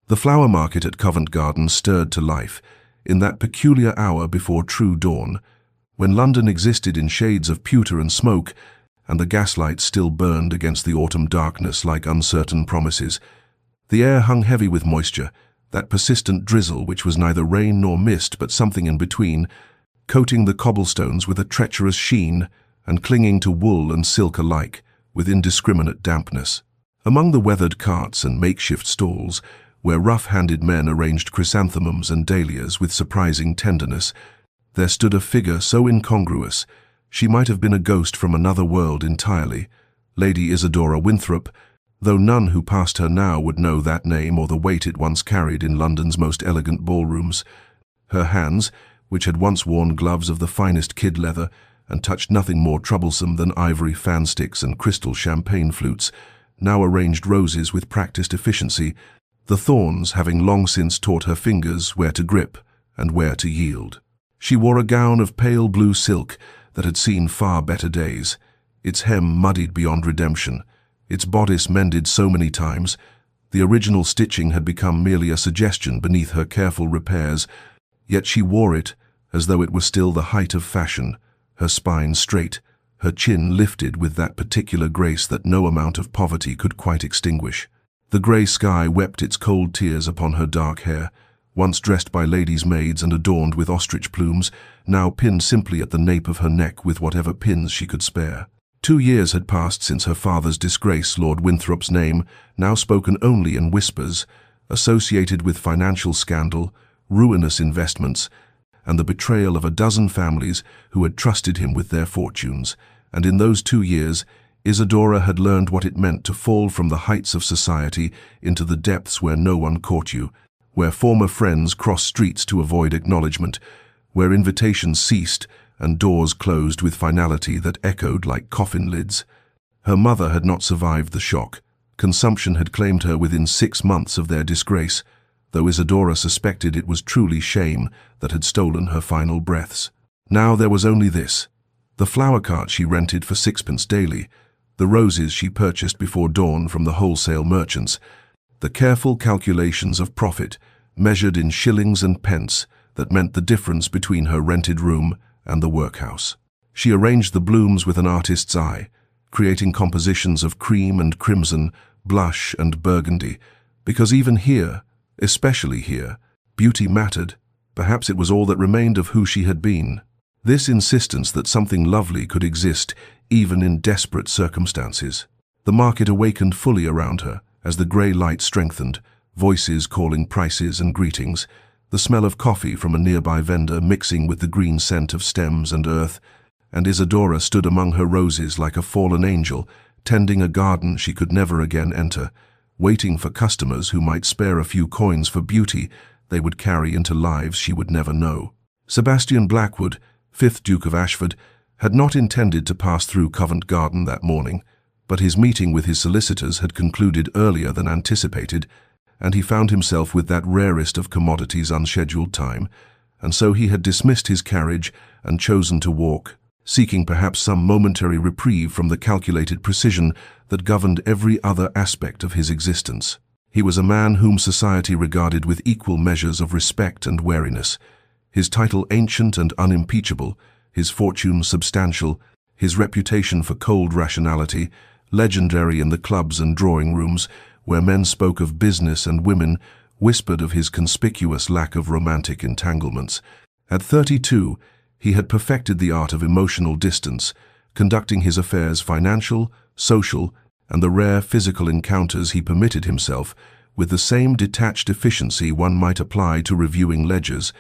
The flower market at Covent Garden stirred to life, in that peculiar hour before true dawn, when London existed in shades of pewter and smoke, and the gaslight still burned against the autumn darkness like uncertain promises. The air hung heavy with moisture, that persistent drizzle which was neither rain nor mist but something in between, coating the cobblestones with a treacherous sheen and clinging to wool and silk alike with indiscriminate dampness. Among the weathered carts and makeshift stalls, where rough-handed men arranged chrysanthemums and dahlias with surprising tenderness, there stood a figure so incongruous she might have been a ghost from another world entirely, Lady Isadora Winthrop, though none who passed her now would know that name or the weight it once carried in London's most elegant ballrooms. Her hands, which had once worn gloves of the finest kid leather and touched nothing more troublesome than ivory fan sticks and crystal champagne flutes, now arranged roses with practiced efficiency, the thorns having long since taught her fingers where to grip and where to yield. She wore a gown of pale blue silk that had seen far better days, its hem muddied beyond redemption, its bodice mended so many times. The original stitching had become merely a suggestion beneath her careful repairs, yet she wore it as though it were still the height of fashion, her spine straight, her chin lifted with that particular grace that no amount of poverty could quite extinguish. The grey sky wept its cold tears upon her dark hair, once dressed by ladies' maids and adorned with ostrich plumes, now pinned simply at the nape of her neck with whatever pins she could spare. 2 years had passed since her father's disgrace, Lord Winthrop's name, now spoken only in whispers, associated with financial scandal, ruinous investments, and the betrayal of a dozen families who had trusted him with their fortunes. And in those 2 years, Isadora had learned what it meant to fall from the heights of society into the depths where no one caught you, where former friends crossed streets to avoid acknowledgement, where invitations ceased and doors closed with finality that echoed like coffin lids. Her mother had not survived the shock. Consumption had claimed her within 6 months of their disgrace, though Isadora suspected it was truly shame that had stolen her final breaths. Now there was only this: the flower cart she rented for 6pence daily, the roses she purchased before dawn from the wholesale merchants, the careful calculations of profit, measured in shillings and pence, that meant the difference between her rented room and the workhouse. She arranged the blooms with an artist's eye, creating compositions of cream and crimson, blush and burgundy, because even here, especially here, beauty mattered. Perhaps it was all that remained of who she had been. This insistence that something lovely could exist even in desperate circumstances. The market awakened fully around her as the grey light strengthened, voices calling prices and greetings, the smell of coffee from a nearby vendor mixing with the green scent of stems and earth, and Isadora stood among her roses like a fallen angel, tending a garden she could never again enter, waiting for customers who might spare a few coins for beauty they would carry into lives she would never know. Sebastian Blackwood, 5th Duke of Ashford, had not intended to pass through Covent Garden that morning, but his meeting with his solicitors had concluded earlier than anticipated, and he found himself with that rarest of commodities unscheduled time, and so he had dismissed his carriage and chosen to walk, seeking perhaps some momentary reprieve from the calculated precision that governed every other aspect of his existence. He was a man whom society regarded with equal measures of respect and wariness, his title ancient and unimpeachable, his fortune substantial, his reputation for cold rationality legendary in the clubs and drawing-rooms, where men spoke of business and women whispered of his conspicuous lack of romantic entanglements. At 32, he had perfected the art of emotional distance, conducting his affairs financial, social, and the rare physical encounters he permitted himself with the same detached efficiency one might apply to reviewing ledgers,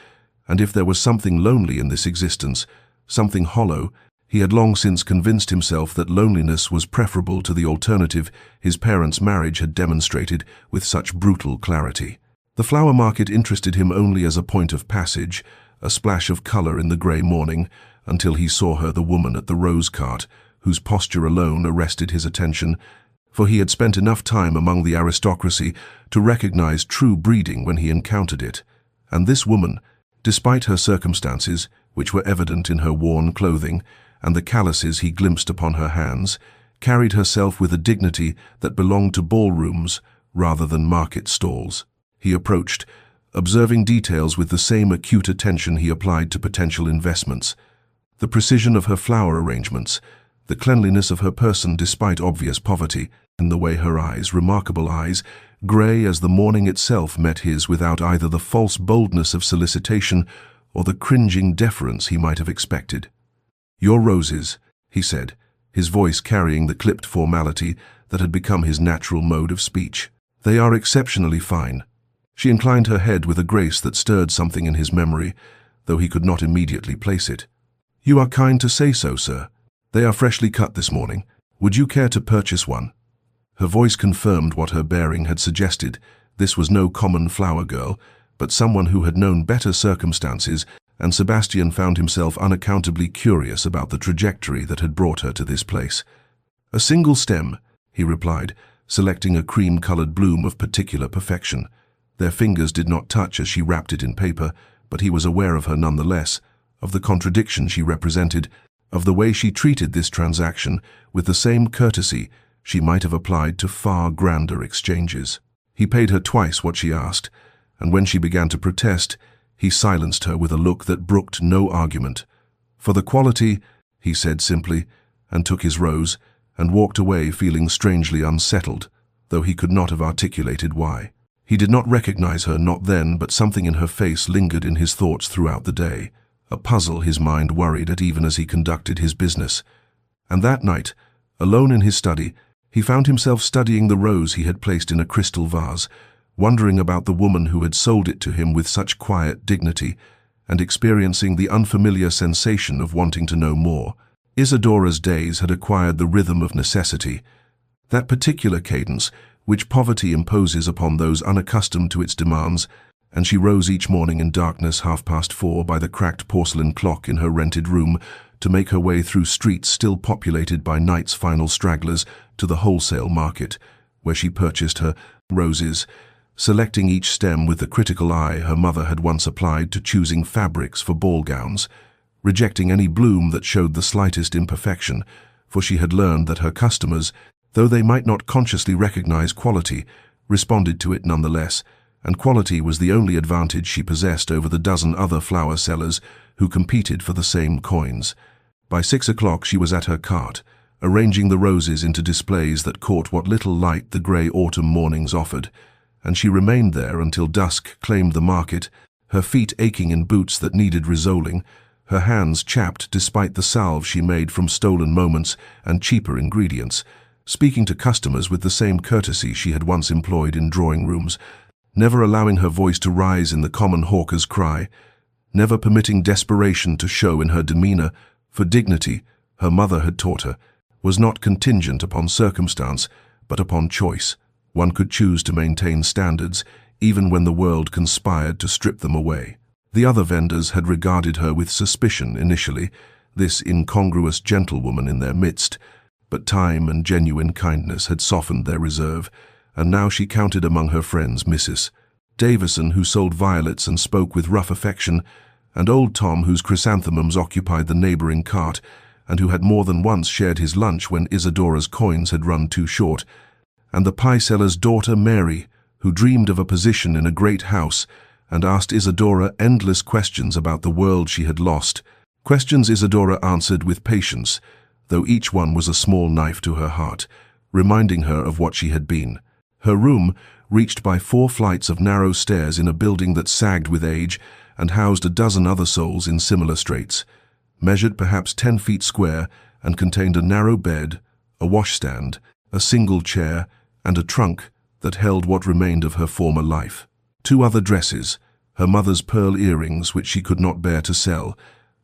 and if there was something lonely in this existence, something hollow, he had long since convinced himself that loneliness was preferable to the alternative his parents' marriage had demonstrated with such brutal clarity. The flower market interested him only as a point of passage, a splash of color in the grey morning, until he saw her, the woman at the rose cart, whose posture alone arrested his attention, for he had spent enough time among the aristocracy to recognize true breeding when he encountered it. And this woman, despite her circumstances, which were evident in her worn clothing, and the calluses he glimpsed upon her hands, carried herself with a dignity that belonged to ballrooms rather than market stalls. He approached, observing details with the same acute attention he applied to potential investments. The precision of her flower arrangements, the cleanliness of her person despite obvious poverty, and the way her eyes, remarkable eyes, grey as the morning itself, met his without either the false boldness of solicitation or the cringing deference he might have expected. "Your roses," he said, his voice carrying the clipped formality that had become his natural mode of speech. "They are exceptionally fine." She inclined her head with a grace that stirred something in his memory, though he could not immediately place it. "You are kind to say so, sir. They are freshly cut this morning. Would you care to purchase one?" Her voice confirmed what her bearing had suggested. This was no common flower girl, but someone who had known better circumstances, and Sebastian found himself unaccountably curious about the trajectory that had brought her to this place. "A single stem," he replied, selecting a cream-colored bloom of particular perfection. Their fingers did not touch as she wrapped it in paper, but he was aware of her nonetheless, of the contradiction she represented, of the way she treated this transaction with the same courtesy she might have applied to far grander exchanges. He paid her twice what she asked, and when she began to protest, he silenced her with a look that brooked no argument. "For the quality," he said simply, and took his rose, and walked away feeling strangely unsettled, though he could not have articulated why. He did not recognize her, not then, but something in her face lingered in his thoughts throughout the day, a puzzle his mind worried at even as he conducted his business. And that night, alone in his study, he found himself studying the rose he had placed in a crystal vase, wondering about the woman who had sold it to him with such quiet dignity, and experiencing the unfamiliar sensation of wanting to know more. Isadora's days had acquired the rhythm of necessity, that particular cadence which poverty imposes upon those unaccustomed to its demands, and she rose each morning in darkness 4:30 by the cracked porcelain clock in her rented room to make her way through streets still populated by night's final stragglers to the wholesale market, where she purchased her roses, selecting each stem with the critical eye her mother had once applied to choosing fabrics for ball gowns, rejecting any bloom that showed the slightest imperfection, for she had learned that her customers, though they might not consciously recognize quality, responded to it nonetheless, and quality was the only advantage she possessed over the dozen other flower sellers who competed for the same coins. By 6 o'clock she was at her cart, arranging the roses into displays that caught what little light the grey autumn mornings offered, and she remained there until dusk claimed the market, her feet aching in boots that needed resoling, her hands chapped despite the salve she made from stolen moments and cheaper ingredients, speaking to customers with the same courtesy she had once employed in drawing rooms, never allowing her voice to rise in the common hawker's cry, never permitting desperation to show in her demeanor, for dignity, her mother had taught her, was not contingent upon circumstance, but upon choice. One could choose to maintain standards, even when the world conspired to strip them away. The other vendors had regarded her with suspicion initially, this incongruous gentlewoman in their midst, but time and genuine kindness had softened their reserve, and now she counted among her friends Mrs. Davison, who sold violets and spoke with rough affection, and old Tom, whose chrysanthemums occupied the neighboring cart, and who had more than once shared his lunch when Isadora's coins had run too short, and the pie-seller's daughter Mary, who dreamed of a position in a great house and asked Isadora endless questions about the world she had lost, questions Isadora answered with patience, though each one was a small knife to her heart, reminding her of what she had been. Her room, reached by 4 flights of narrow stairs in a building that sagged with age and housed a dozen other souls in similar straits, measured perhaps 10 feet square and contained a narrow bed, a washstand, a single chair, and a trunk that held what remained of her former life. 2 other dresses, her mother's pearl earrings which she could not bear to sell,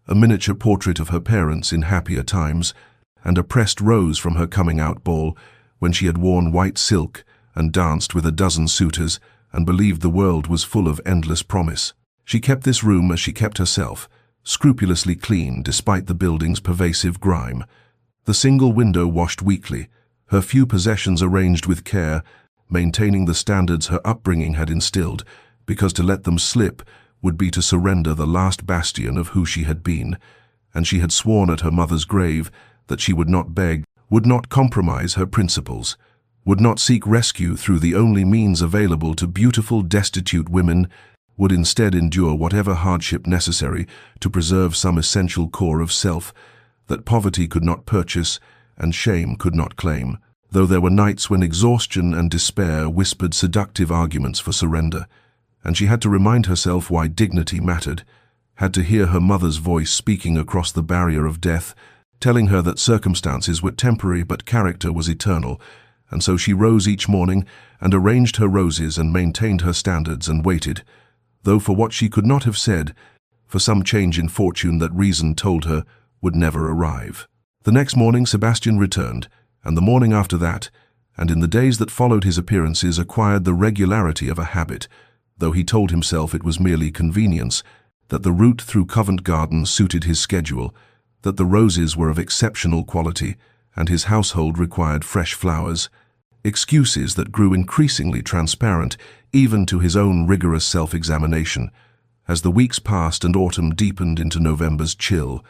a miniature portrait of her parents in happier times, and a pressed rose from her coming-out ball when she had worn white silk and danced with a dozen suitors and believed the world was full of endless promise. She kept this room as she kept herself, scrupulously clean despite the building's pervasive grime. The single window washed weekly, her few possessions arranged with care, maintaining the standards her upbringing had instilled, because to let them slip would be to surrender the last bastion of who she had been, and she had sworn at her mother's grave that she would not beg, would not compromise her principles. would not seek rescue through the only means available to beautiful, destitute women, would instead endure whatever hardship necessary to preserve some essential core of self that poverty could not purchase and shame could not claim, though there were nights when exhaustion and despair whispered seductive arguments for surrender, and she had to remind herself why dignity mattered, had to hear her mother's voice speaking across the barrier of death, telling her that circumstances were temporary but character was eternal, and so she rose each morning and arranged her roses and maintained her standards and waited, though for what she could not have said, for some change in fortune that reason told her would never arrive. The next morning Sebastian returned, and the morning after that, and in the days that followed his appearances acquired the regularity of a habit, though he told himself it was merely convenience, that the route through Covent Garden suited his schedule, that the roses were of exceptional quality, and his household required fresh flowers, excuses that grew increasingly transparent even to his own rigorous self-examination. As the weeks passed and autumn deepened into November's chill,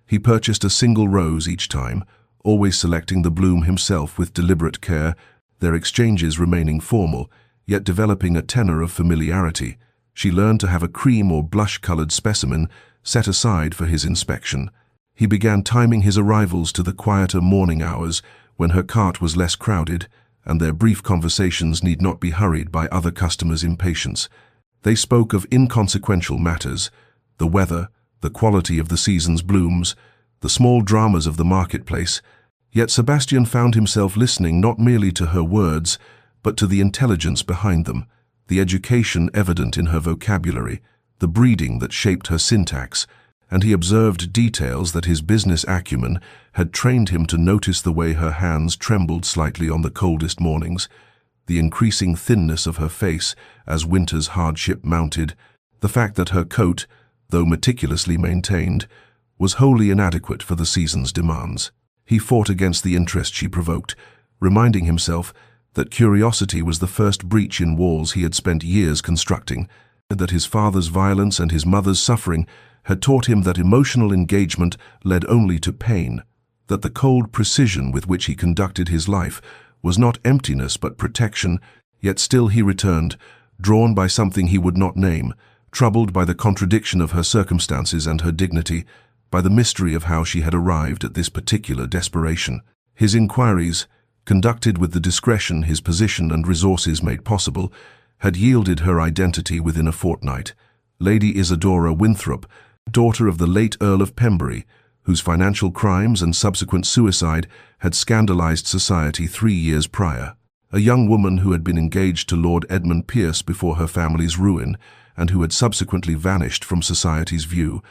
he purchased a single rose each time, always selecting the bloom himself with deliberate care, their exchanges remaining formal, yet developing a tenor of familiarity. She learned to have a cream or blush-colored specimen set aside for his inspection. He began timing his arrivals to the quieter morning hours when her cart was less crowded, and their brief conversations need not be hurried by other customers' impatience. They spoke of inconsequential matters, the weather, the quality of the season's blooms, the small dramas of the marketplace, yet Sebastian found himself listening not merely to her words, but to the intelligence behind them, the education evident in her vocabulary, the breeding that shaped her syntax, and he observed details that his business acumen had trained him to notice: the way her hands trembled slightly on the coldest mornings, the increasing thinness of her face as winter's hardship mounted, the fact that her coat, though meticulously maintained, was wholly inadequate for the season's demands. He fought against the interest she provoked, reminding himself that curiosity was the first breach in walls he had spent years constructing, that his father's violence and his mother's suffering had taught him that emotional engagement led only to pain, that the cold precision with which he conducted his life was not emptiness but protection, yet still he returned, drawn by something he would not name, troubled by the contradiction of her circumstances and her dignity, by the mystery of how she had arrived at this particular desperation. His inquiries, conducted with the discretion his position and resources made possible, had yielded her identity within a fortnight. Lady Isadora Winthrop, daughter of the late Earl of Pembury, whose financial crimes and subsequent suicide had scandalized society 3 years prior. A young woman who had been engaged to Lord Edmund Pierce before her family's ruin, and who had subsequently vanished from society's view,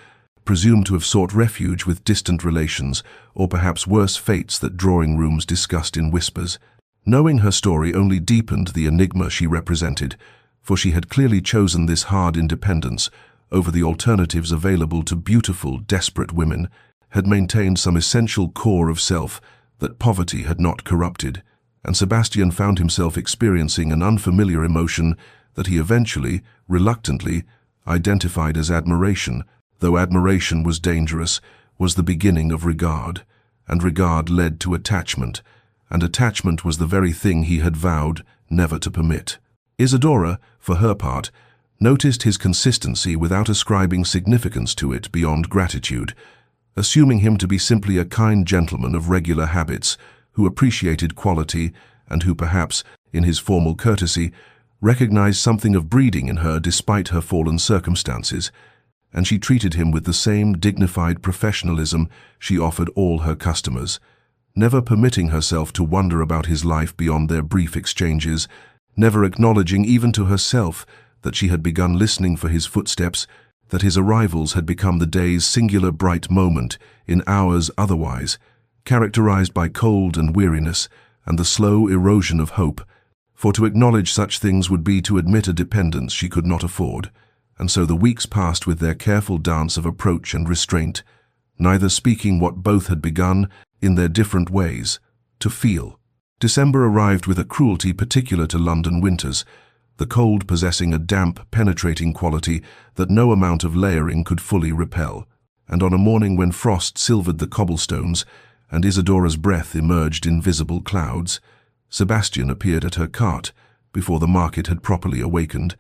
presumed to have sought refuge with distant relations, or perhaps worse fates that drawing rooms discussed in whispers. Knowing her story only deepened the enigma she represented, for she had clearly chosen this hard independence over the alternatives available to beautiful, desperate women, had maintained some essential core of self that poverty had not corrupted, and Sebastian found himself experiencing an unfamiliar emotion that he eventually, reluctantly, identified as admiration. Though admiration was dangerous, was the beginning of regard, and regard led to attachment, and attachment was the very thing he had vowed never to permit. Isadora, for her part, noticed his consistency without ascribing significance to it beyond gratitude, assuming him to be simply a kind gentleman of regular habits who appreciated quality and who perhaps, in his formal courtesy, recognized something of breeding in her despite her fallen circumstances, and she treated him with the same dignified professionalism she offered all her customers, never permitting herself to wonder about his life beyond their brief exchanges, never acknowledging even to herself that she had begun listening for his footsteps, that his arrivals had become the day's singular bright moment in hours otherwise, characterized by cold and weariness and the slow erosion of hope, for to acknowledge such things would be to admit a dependence she could not afford. And so the weeks passed with their careful dance of approach and restraint, neither speaking what both had begun, in their different ways, to feel. December arrived with a cruelty particular to London winters, the cold possessing a damp, penetrating quality that no amount of layering could fully repel. And on a morning when frost silvered the cobblestones and Isadora's breath emerged in visible clouds, Sebastian appeared at her cart before the market had properly awakened,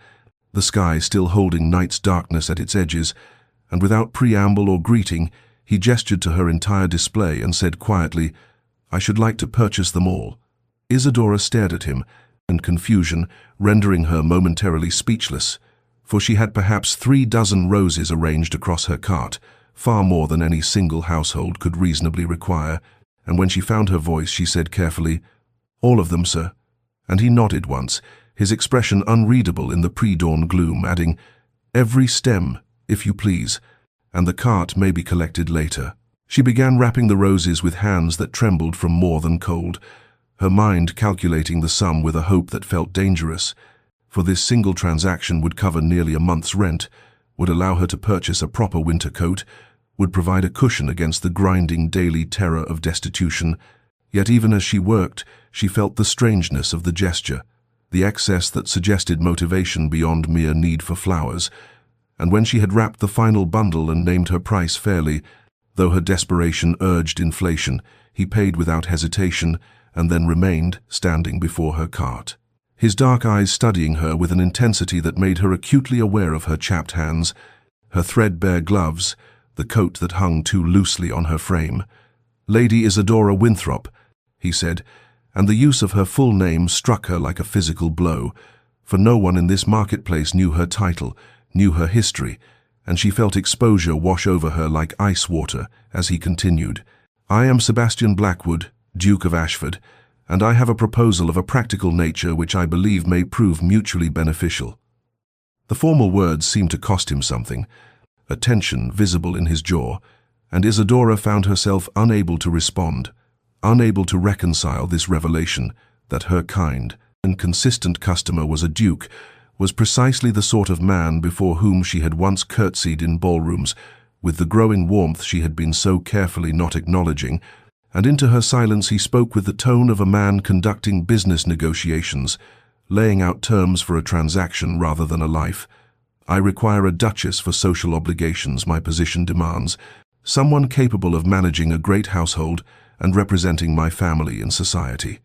the sky still holding night's darkness at its edges, and without preamble or greeting, he gestured to her entire display and said quietly, "I should like to purchase them all." Isadora stared at him, in confusion, rendering her momentarily speechless, for she had perhaps 36 roses arranged across her cart, far more than any single household could reasonably require, and when she found her voice she said carefully, "All of them, sir." And he nodded once, his expression unreadable in the pre-dawn gloom, adding, "Every stem, if you please, and the cart may be collected later." She began wrapping the roses with hands that trembled from more than cold, her mind calculating the sum with a hope that felt dangerous, for this single transaction would cover nearly a month's rent, would allow her to purchase a proper winter coat, would provide a cushion against the grinding daily terror of destitution. Yet even as she worked, she felt the strangeness of the gesture, the excess that suggested motivation beyond mere need for flowers, and when she had wrapped the final bundle and named her price fairly, though her desperation urged inflation, he paid without hesitation and then remained standing before her cart, his dark eyes studying her with an intensity that made her acutely aware of her chapped hands, her threadbare gloves, the coat that hung too loosely on her frame. "Lady Isadora Winthrop," he said, and the use of her full name struck her like a physical blow, for no one in this marketplace knew her title, knew her history, and she felt exposure wash over her like ice water as he continued, "I am Sebastian Blackwood, Duke of Ashford, and I have a proposal of a practical nature which I believe may prove mutually beneficial." The formal words seemed to cost him something, a tension visible in his jaw, and Isadora found herself unable to respond, unable to reconcile this revelation that her kind and consistent customer was a duke, was precisely the sort of man before whom she had once curtsied in ballrooms, with the growing warmth she had been so carefully not acknowledging, and into her silence he spoke with the tone of a man conducting business negotiations, laying out terms for a transaction rather than a life. "I require a duchess for social obligations my position demands, someone capable of managing a great household and representing my family in society.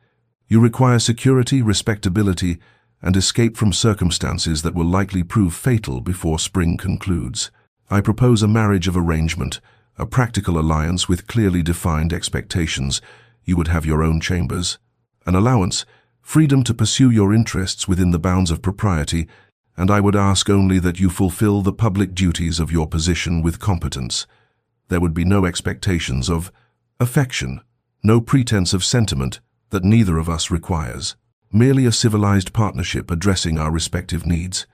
You require security, respectability, and escape from circumstances that will likely prove fatal before spring concludes. I propose a marriage of arrangement, a practical alliance with clearly defined expectations. You would have your own chambers, an allowance, freedom to pursue your interests within the bounds of propriety, and I would ask only that you fulfill the public duties of your position with competence. There would be no expectations of affection, no pretense of sentiment that neither of us requires, merely a civilized partnership addressing our respective needs."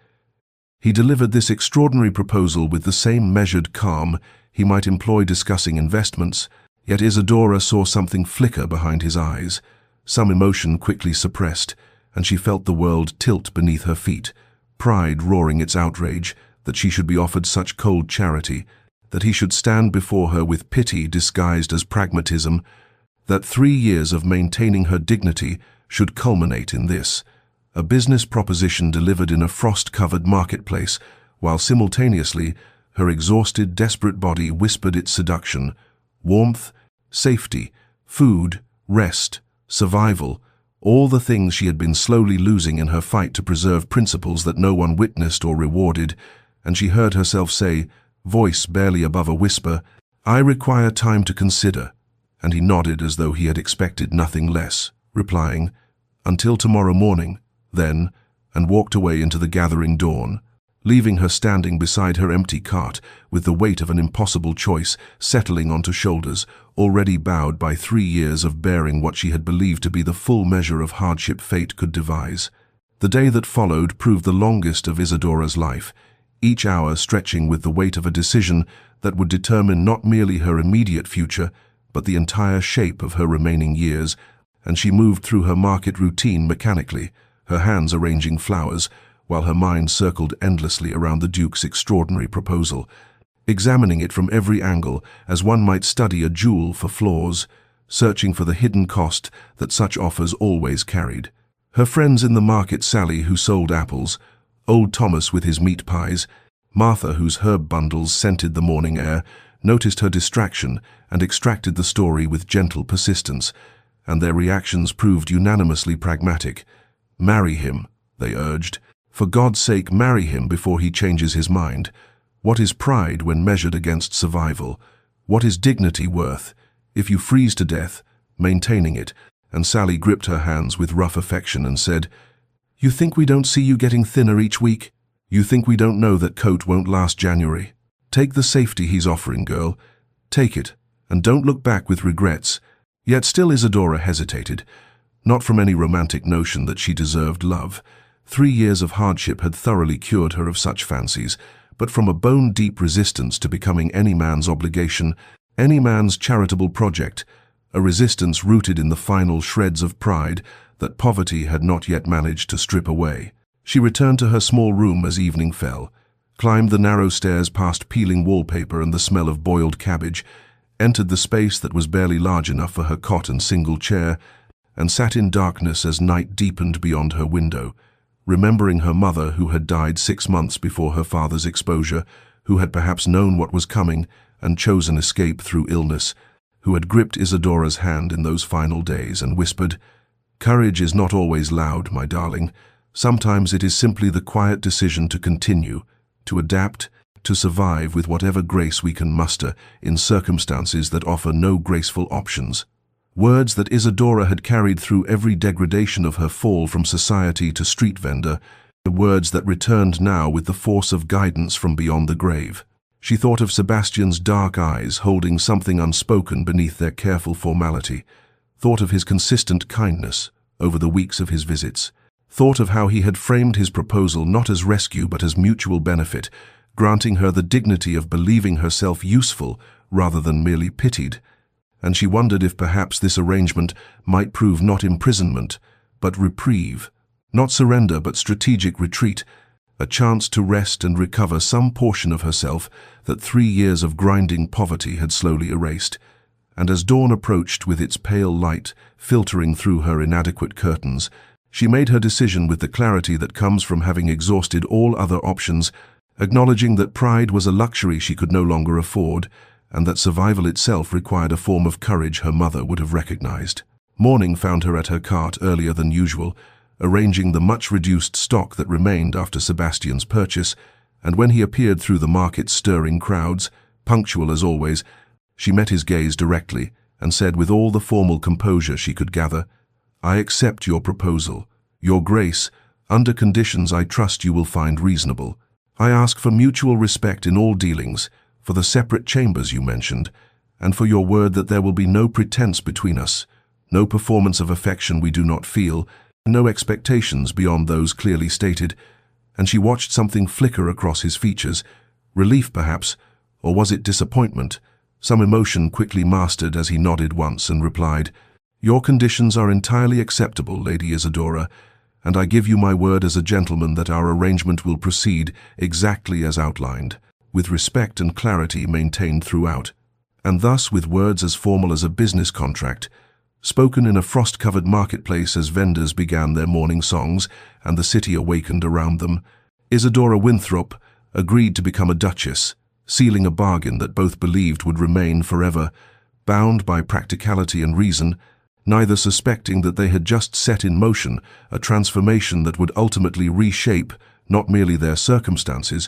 He delivered this extraordinary proposal with the same measured calm he might employ discussing investments, yet Isadora saw something flicker behind his eyes, some emotion quickly suppressed, and she felt the world tilt beneath her feet, pride roaring its outrage that she should be offered such cold charity, that he should stand before her with pity disguised as pragmatism, that 3 years of maintaining her dignity should culminate in this, a business proposition delivered in a frost-covered marketplace, while simultaneously her exhausted, desperate body whispered its seduction, warmth, safety, food, rest, survival, all the things she had been slowly losing in her fight to preserve principles that no one witnessed or rewarded, and she heard herself say, voice barely above a whisper, "I require time to consider," and he nodded as though he had expected nothing less, replying, "Until tomorrow morning, then," and walked away into the gathering dawn, leaving her standing beside her empty cart with the weight of an impossible choice settling onto shoulders already bowed by 3 years of bearing what she had believed to be the full measure of hardship fate could devise. The day that followed proved the longest of Isadora's life, each hour stretching with the weight of a decision that would determine not merely her immediate future, but the entire shape of her remaining years, and she moved through her market routine mechanically, her hands arranging flowers, while her mind circled endlessly around the Duke's extraordinary proposal, examining it from every angle as one might study a jewel for flaws, searching for the hidden cost that such offers always carried. Her friends in the market, Sally, who sold apples, old Thomas with his meat pies, Martha, whose herb bundles scented the morning air, noticed her distraction and extracted the story with gentle persistence, and their reactions proved unanimously pragmatic. "Marry him," they urged. "For God's sake, marry him before he changes his mind. What is pride when measured against survival? What is dignity worth? If you freeze to death, maintaining it." And Sally gripped her hands with rough affection and said, "You think we don't see you getting thinner each week? You think we don't know that coat won't last January? Take the safety he's offering, girl. Take it, and don't look back with regrets." Yet still Isadora hesitated, not from any romantic notion that she deserved love. 3 years of hardship had thoroughly cured her of such fancies, but from a bone-deep resistance to becoming any man's obligation, any man's charitable project, a resistance rooted in the final shreds of pride that poverty had not yet managed to strip away. She returned to her small room as evening fell, climbed the narrow stairs past peeling wallpaper and the smell of boiled cabbage, entered the space that was barely large enough for her cot and single chair, and sat in darkness as night deepened beyond her window, remembering her mother who had died 6 months before her father's exposure, who had perhaps known what was coming and chosen escape through illness, who had gripped Isadora's hand in those final days and whispered, "Courage is not always loud, my darling. Sometimes it is simply the quiet decision to continue, to adapt, to survive with whatever grace we can muster in circumstances that offer no graceful options." Words that Isadora had carried through every degradation of her fall from society to street vendor, words that returned now with the force of guidance from beyond the grave. She thought of Sebastian's dark eyes holding something unspoken beneath their careful formality, thought of his consistent kindness over the weeks of his visits, thought of how he had framed his proposal not as rescue but as mutual benefit, granting her the dignity of believing herself useful rather than merely pitied. And she wondered if perhaps this arrangement might prove not imprisonment, but reprieve, not surrender but strategic retreat, a chance to rest and recover some portion of herself that 3 years of grinding poverty had slowly erased. And as dawn approached with its pale light filtering through her inadequate curtains, she made her decision with the clarity that comes from having exhausted all other options, acknowledging that pride was a luxury she could no longer afford, and that survival itself required a form of courage her mother would have recognized. Morning found her at her cart earlier than usual, arranging the much-reduced stock that remained after Sebastian's purchase, and when he appeared through the market's stirring crowds, punctual as always, she met his gaze directly and said with all the formal composure she could gather, "I accept your proposal, Your Grace, under conditions I trust you will find reasonable. I ask for mutual respect in all dealings, for the separate chambers you mentioned, and for your word that there will be no pretense between us, no performance of affection we do not feel, no expectations beyond those clearly stated." And she watched something flicker across his features, relief perhaps, or was it disappointment? Some emotion quickly mastered as he nodded once and replied, "Your conditions are entirely acceptable, Lady Isadora, and I give you my word as a gentleman that our arrangement will proceed exactly as outlined, with respect and clarity maintained throughout." And thus, with words as formal as a business contract, spoken in a frost-covered marketplace as vendors began their morning songs and the city awakened around them, Isadora Winthrop agreed to become a duchess, sealing a bargain that both believed would remain forever, bound by practicality and reason, neither suspecting that they had just set in motion a transformation that would ultimately reshape not merely their circumstances,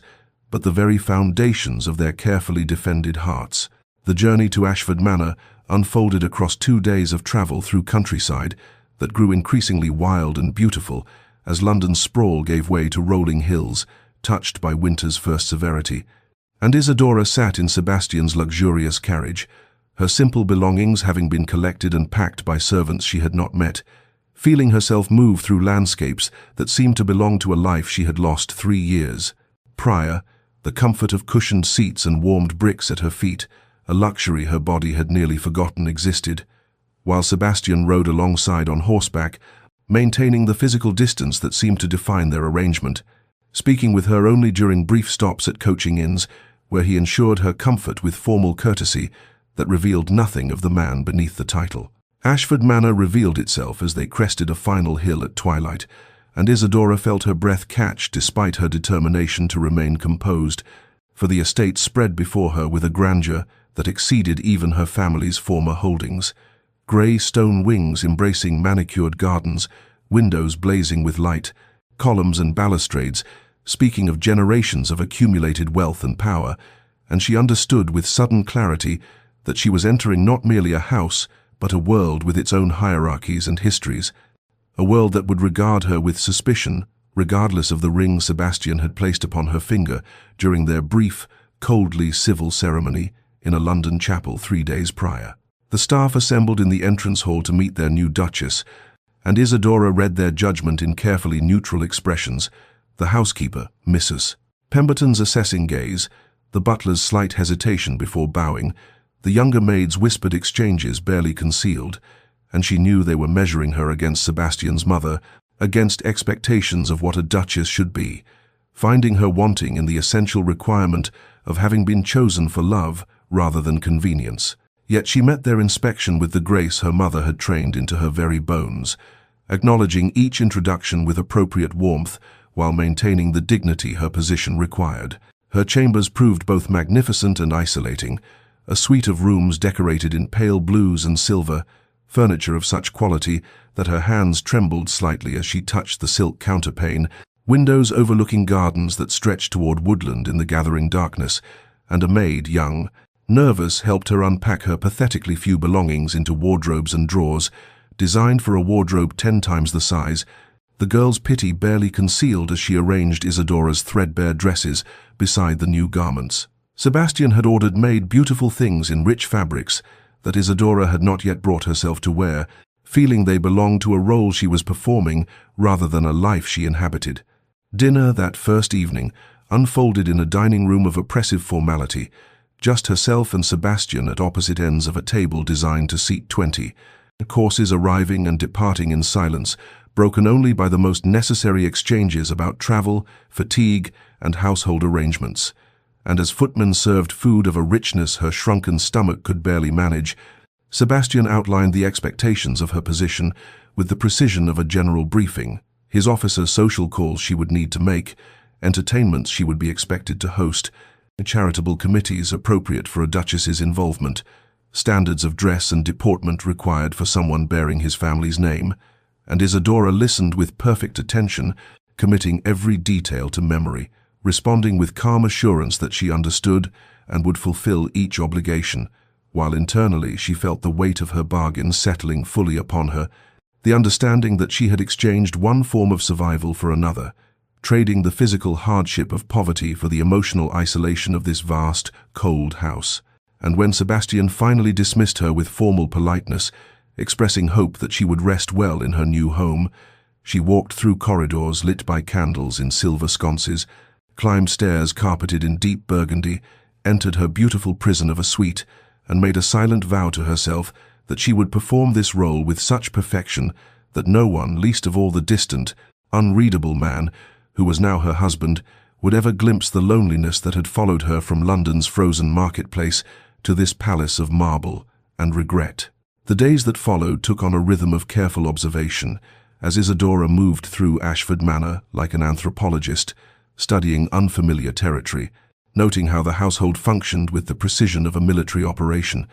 but the very foundations of their carefully defended hearts. The journey to Ashford Manor unfolded across 2 days of travel through countryside that grew increasingly wild and beautiful as London's sprawl gave way to rolling hills, touched by winter's first severity. And Isadora sat in Sebastian's luxurious carriage, her simple belongings having been collected and packed by servants she had not met, feeling herself move through landscapes that seemed to belong to a life she had lost 3 years prior, the comfort of cushioned seats and warmed bricks at her feet, a luxury her body had nearly forgotten existed, while Sebastian rode alongside on horseback, maintaining the physical distance that seemed to define their arrangement, speaking with her only during brief stops at coaching inns, where he ensured her comfort with formal courtesy that revealed nothing of the man beneath the title. Ashford Manor revealed itself as they crested a final hill at twilight, and Isadora felt her breath catch despite her determination to remain composed, for the estate spread before her with a grandeur that exceeded even her family's former holdings. grey stone wings embracing manicured gardens, windows blazing with light, columns and balustrades, speaking of generations of accumulated wealth and power, and she understood with sudden clarity that she was entering not merely a house, but a world with its own hierarchies and histories, a world that would regard her with suspicion, regardless of the ring Sebastian had placed upon her finger during their brief, coldly civil ceremony in a London chapel 3 days prior. The staff assembled in the entrance hall to meet their new Duchess, and Isadora read their judgment in carefully neutral expressions. The housekeeper, Mrs. Pemberton's assessing gaze, the butler's slight hesitation before bowing, the younger maid's whispered exchanges barely concealed, and she knew they were measuring her against Sebastian's mother, against expectations of what a duchess should be, finding her wanting in the essential requirement of having been chosen for love rather than convenience. Yet she met their inspection with the grace her mother had trained into her very bones, acknowledging each introduction with appropriate warmth while maintaining the dignity her position required. Her chambers proved both magnificent and isolating, a suite of rooms decorated in pale blues and silver, furniture of such quality that her hands trembled slightly as she touched the silk counterpane, windows overlooking gardens that stretched toward woodland in the gathering darkness, and a maid, young, nervous, helped her unpack her pathetically few belongings into wardrobes and drawers, designed for a wardrobe 10 times the size. The girl's pity barely concealed as she arranged Isadora's threadbare dresses beside the new garments. Sebastian had ordered made beautiful things in rich fabrics that Isadora had not yet brought herself to wear, feeling they belonged to a role she was performing rather than a life she inhabited. Dinner that first evening unfolded in a dining room of oppressive formality, just herself and Sebastian at opposite ends of a table designed to seat 20, courses arriving and departing in silence, broken only by the most necessary exchanges about travel, fatigue, and household arrangements. And as footmen served food of a richness her shrunken stomach could barely manage, Sebastian outlined the expectations of her position with the precision of a general briefing. His officer social calls she would need to make, entertainments she would be expected to host, charitable committees appropriate for a duchess's involvement, standards of dress and deportment required for someone bearing his family's name, and Isadora listened with perfect attention, committing every detail to memory, responding with calm assurance that she understood and would fulfill each obligation, while internally she felt the weight of her bargain settling fully upon her, the understanding that she had exchanged one form of survival for another, trading the physical hardship of poverty for the emotional isolation of this vast, cold house. And when Sebastian finally dismissed her with formal politeness, expressing hope that she would rest well in her new home, she walked through corridors lit by candles in silver sconces, climbed stairs carpeted in deep burgundy, entered her beautiful prison of a suite, and made a silent vow to herself that she would perform this role with such perfection that no one, least of all the distant, unreadable man, who was now her husband, would ever glimpse the loneliness that had followed her from London's frozen marketplace to this palace of marble and regret. The days that followed took on a rhythm of careful observation, as Isadora moved through Ashford Manor like an anthropologist, studying unfamiliar territory, noting how the household functioned with the precision of a military operation,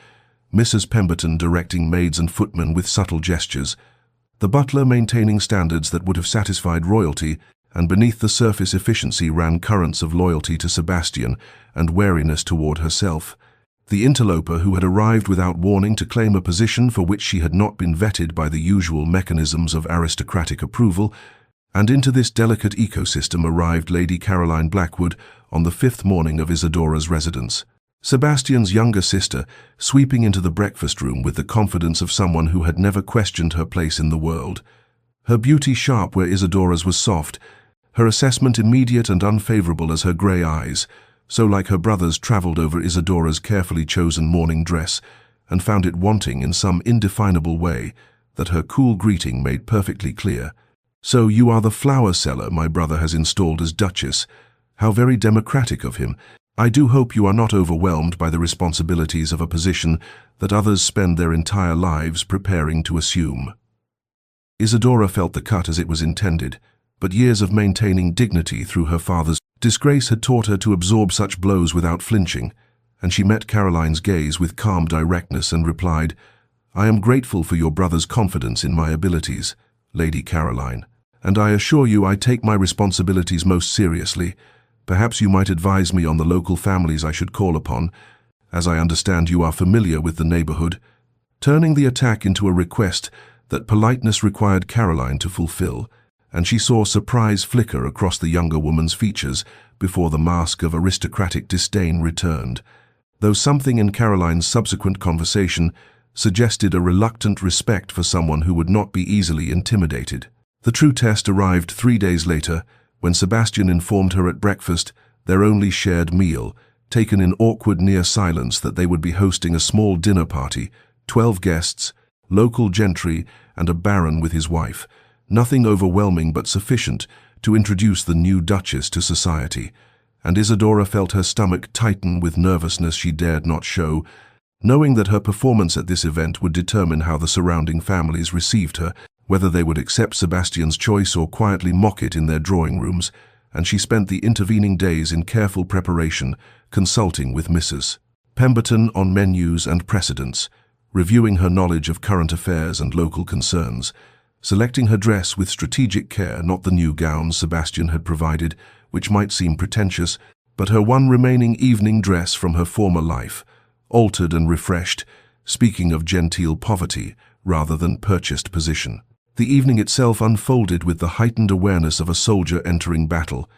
Mrs. Pemberton directing maids and footmen with subtle gestures, the butler maintaining standards that would have satisfied royalty, and beneath the surface efficiency ran currents of loyalty to Sebastian and wariness toward herself. The interloper who had arrived without warning to claim a position for which she had not been vetted by the usual mechanisms of aristocratic approval, and into this delicate ecosystem arrived Lady Caroline Blackwood on the 5th morning of Isadora's residence. Sebastian's younger sister, sweeping into the breakfast room with the confidence of someone who had never questioned her place in the world. Her beauty sharp where Isadora's was soft, her assessment immediate and unfavorable as her grey eyes, so like her brother's travelled over Isadora's carefully chosen morning dress, and found it wanting in some indefinable way that her cool greeting made perfectly clear. "So you are the flower seller my brother has installed as Duchess. How very democratic of him. I do hope you are not overwhelmed by the responsibilities of a position that others spend their entire lives preparing to assume." Isadora felt the cut as it was intended, but years of maintaining dignity through her father's disgrace had taught her to absorb such blows without flinching, and she met Caroline's gaze with calm directness and replied, "I am grateful for your brother's confidence in my abilities, Lady Caroline, and I assure you I take my responsibilities most seriously. Perhaps you might advise me on the local families I should call upon, as I understand you are familiar with the neighborhood," turning the attack into a request that politeness required Caroline to fulfill, and she saw surprise flicker across the younger woman's features before the mask of aristocratic disdain returned, though something in Caroline's subsequent conversation suggested a reluctant respect for someone who would not be easily intimidated. The true test arrived 3 days later, when Sebastian informed her at breakfast, their only shared meal, taken in awkward near silence, that they would be hosting a small dinner party, 12 guests, local gentry, and a baron with his wife. Nothing overwhelming but sufficient to introduce the new Duchess to society, and Isadora felt her stomach tighten with nervousness she dared not show, knowing that her performance at this event would determine how the surrounding families received her, whether they would accept Sebastian's choice or quietly mock it in their drawing rooms, and she spent the intervening days in careful preparation, consulting with Mrs. Pemberton on menus and precedents, reviewing her knowledge of current affairs and local concerns, selecting her dress with strategic care, not the new gowns Sebastian had provided, which might seem pretentious, but her one remaining evening dress from her former life, altered and refreshed, speaking of genteel poverty rather than purchased position. The evening itself unfolded with the heightened awareness of a soldier entering battle,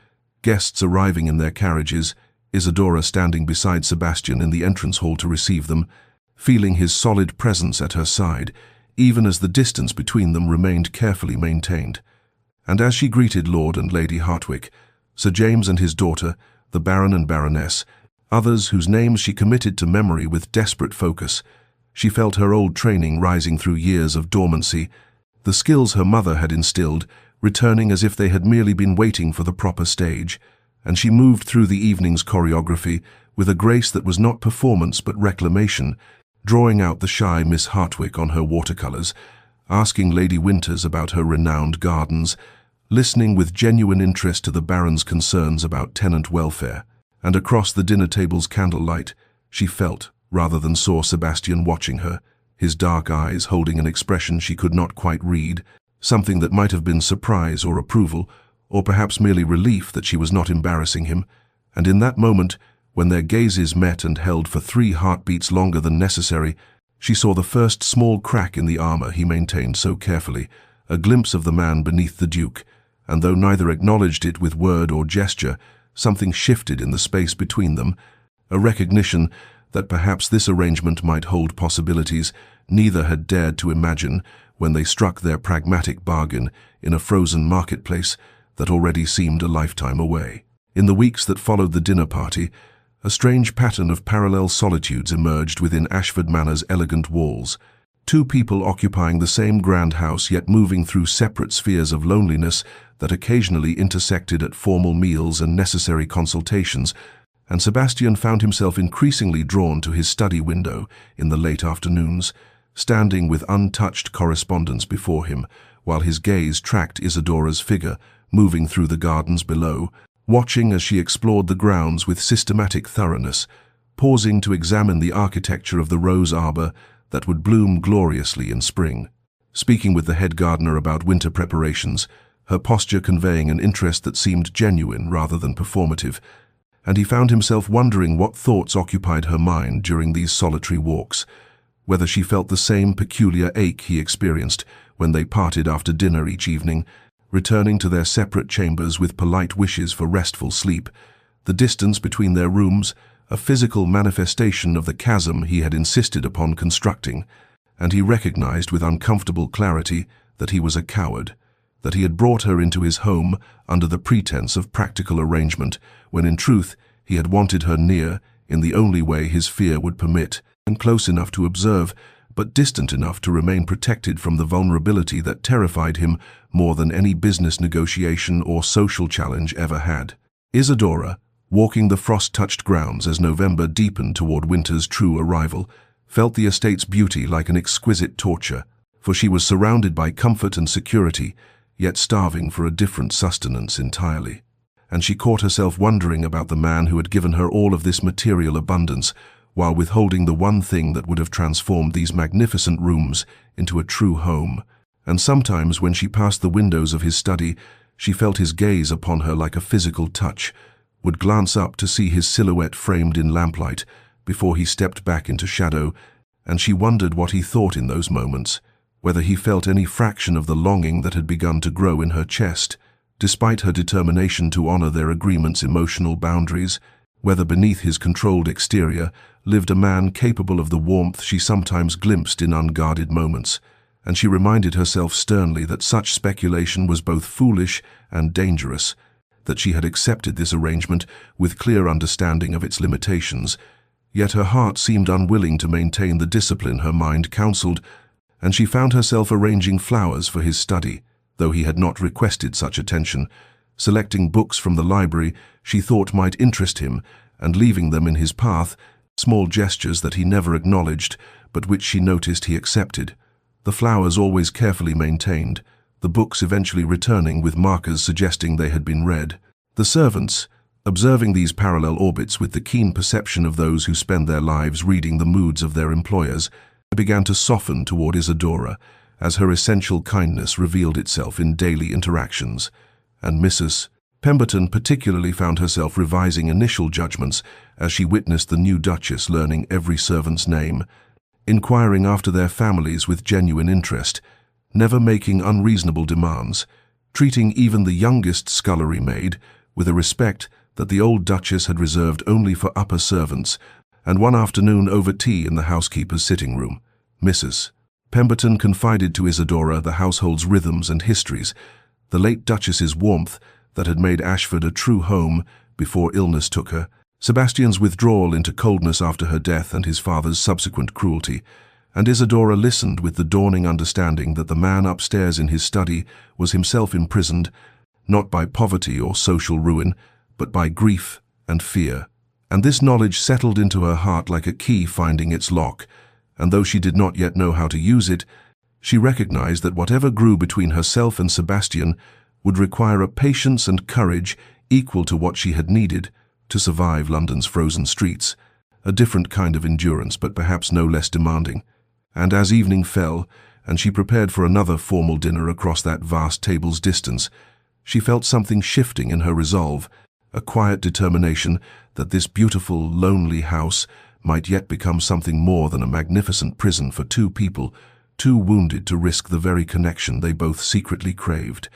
guests arriving in their carriages, Isadora standing beside Sebastian in the entrance hall to receive them, feeling his solid presence at her side, even as the distance between them remained carefully maintained. And as she greeted Lord and Lady Hartwick, Sir James and his daughter, the Baron and Baroness, others whose names she committed to memory with desperate focus, she felt her old training rising through years of dormancy, the skills her mother had instilled returning as if they had merely been waiting for the proper stage, and she moved through the evening's choreography with a grace that was not performance but reclamation, drawing out the shy Miss Hartwick on her watercolors, asking Lady Winters about her renowned gardens, listening with genuine interest to the Baron's concerns about tenant welfare, and across the dinner table's candlelight, she felt, rather than saw, Sebastian watching her, his dark eyes holding an expression she could not quite read, something that might have been surprise or approval, or perhaps merely relief that she was not embarrassing him, and in that moment, when their gazes met and held for 3 heartbeats longer than necessary, she saw the first small crack in the armor he maintained so carefully, a glimpse of the man beneath the Duke, and though neither acknowledged it with word or gesture, something shifted in the space between them, a recognition that perhaps this arrangement might hold possibilities neither had dared to imagine when they struck their pragmatic bargain in a frozen marketplace that already seemed a lifetime away. In the weeks that followed the dinner party, a strange pattern of parallel solitudes emerged within Ashford Manor's elegant walls, 2 people occupying the same grand house yet moving through separate spheres of loneliness that occasionally intersected at formal meals and necessary consultations, and Sebastian found himself increasingly drawn to his study window in the late afternoons, standing with untouched correspondence before him, while his gaze tracked Isadora's figure moving through the gardens below, watching as she explored the grounds with systematic thoroughness, pausing to examine the architecture of the rose arbor that would bloom gloriously in spring. Speaking with the head gardener about winter preparations, her posture conveying an interest that seemed genuine rather than performative, and he found himself wondering what thoughts occupied her mind during these solitary walks, whether she felt the same peculiar ache he experienced when they parted after dinner each evening, returning to their separate chambers with polite wishes for restful sleep, the distance between their rooms a physical manifestation of the chasm he had insisted upon constructing, and he recognized with uncomfortable clarity that he was a coward, that he had brought her into his home under the pretense of practical arrangement, when in truth he had wanted her near in the only way his fear would permit, and close enough to observe, but distant enough to remain protected from the vulnerability that terrified him more than any business negotiation or social challenge ever had. Isadora, walking the frost-touched grounds as November deepened toward winter's true arrival, felt the estate's beauty like an exquisite torture, for she was surrounded by comfort and security, yet starving for a different sustenance entirely. And she caught herself wondering about the man who had given her all of this material abundance, while withholding the one thing that would have transformed these magnificent rooms into a true home. And sometimes when she passed the windows of his study, she felt his gaze upon her like a physical touch, would glance up to see his silhouette framed in lamplight before he stepped back into shadow, and she wondered what he thought in those moments, whether he felt any fraction of the longing that had begun to grow in her chest, despite her determination to honor their agreement's emotional boundaries, whether beneath his controlled exterior lived a man capable of the warmth she sometimes glimpsed in unguarded moments, and she reminded herself sternly that such speculation was both foolish and dangerous, that she had accepted this arrangement with clear understanding of its limitations, yet her heart seemed unwilling to maintain the discipline her mind counseled, and she found herself arranging flowers for his study, though he had not requested such attention, selecting books from the library she thought might interest him, and leaving them in his path, small gestures that he never acknowledged, but which she noticed he accepted. The flowers always carefully maintained, the books eventually returning with markers suggesting they had been read. The servants, observing these parallel orbits with the keen perception of those who spend their lives reading the moods of their employers, began to soften toward Isadora as her essential kindness revealed itself in daily interactions, and Mrs. Pemberton particularly found herself revising initial judgments as she witnessed the new Duchess learning every servant's name, inquiring after their families with genuine interest, never making unreasonable demands, treating even the youngest scullery maid with a respect that the old Duchess had reserved only for upper servants, and one afternoon over tea in the housekeeper's sitting room, Mrs. Pemberton confided to Isadora the household's rhythms and histories, the late Duchess's warmth that had made Ashford a true home before illness took her, Sebastian's withdrawal into coldness after her death and his father's subsequent cruelty, and Isadora listened with the dawning understanding that the man upstairs in his study was himself imprisoned, not by poverty or social ruin, but by grief and fear. And this knowledge settled into her heart like a key finding its lock, and though she did not yet know how to use it, she recognized that whatever grew between herself and Sebastian would require a patience and courage equal to what she had needed to survive London's frozen streets, a different kind of endurance but perhaps no less demanding. And as evening fell, and she prepared for another formal dinner across that vast table's distance, she felt something shifting in her resolve, a quiet determination that this beautiful, lonely house might yet become something more than a magnificent prison for two people, too wounded to risk the very connection they both secretly craved.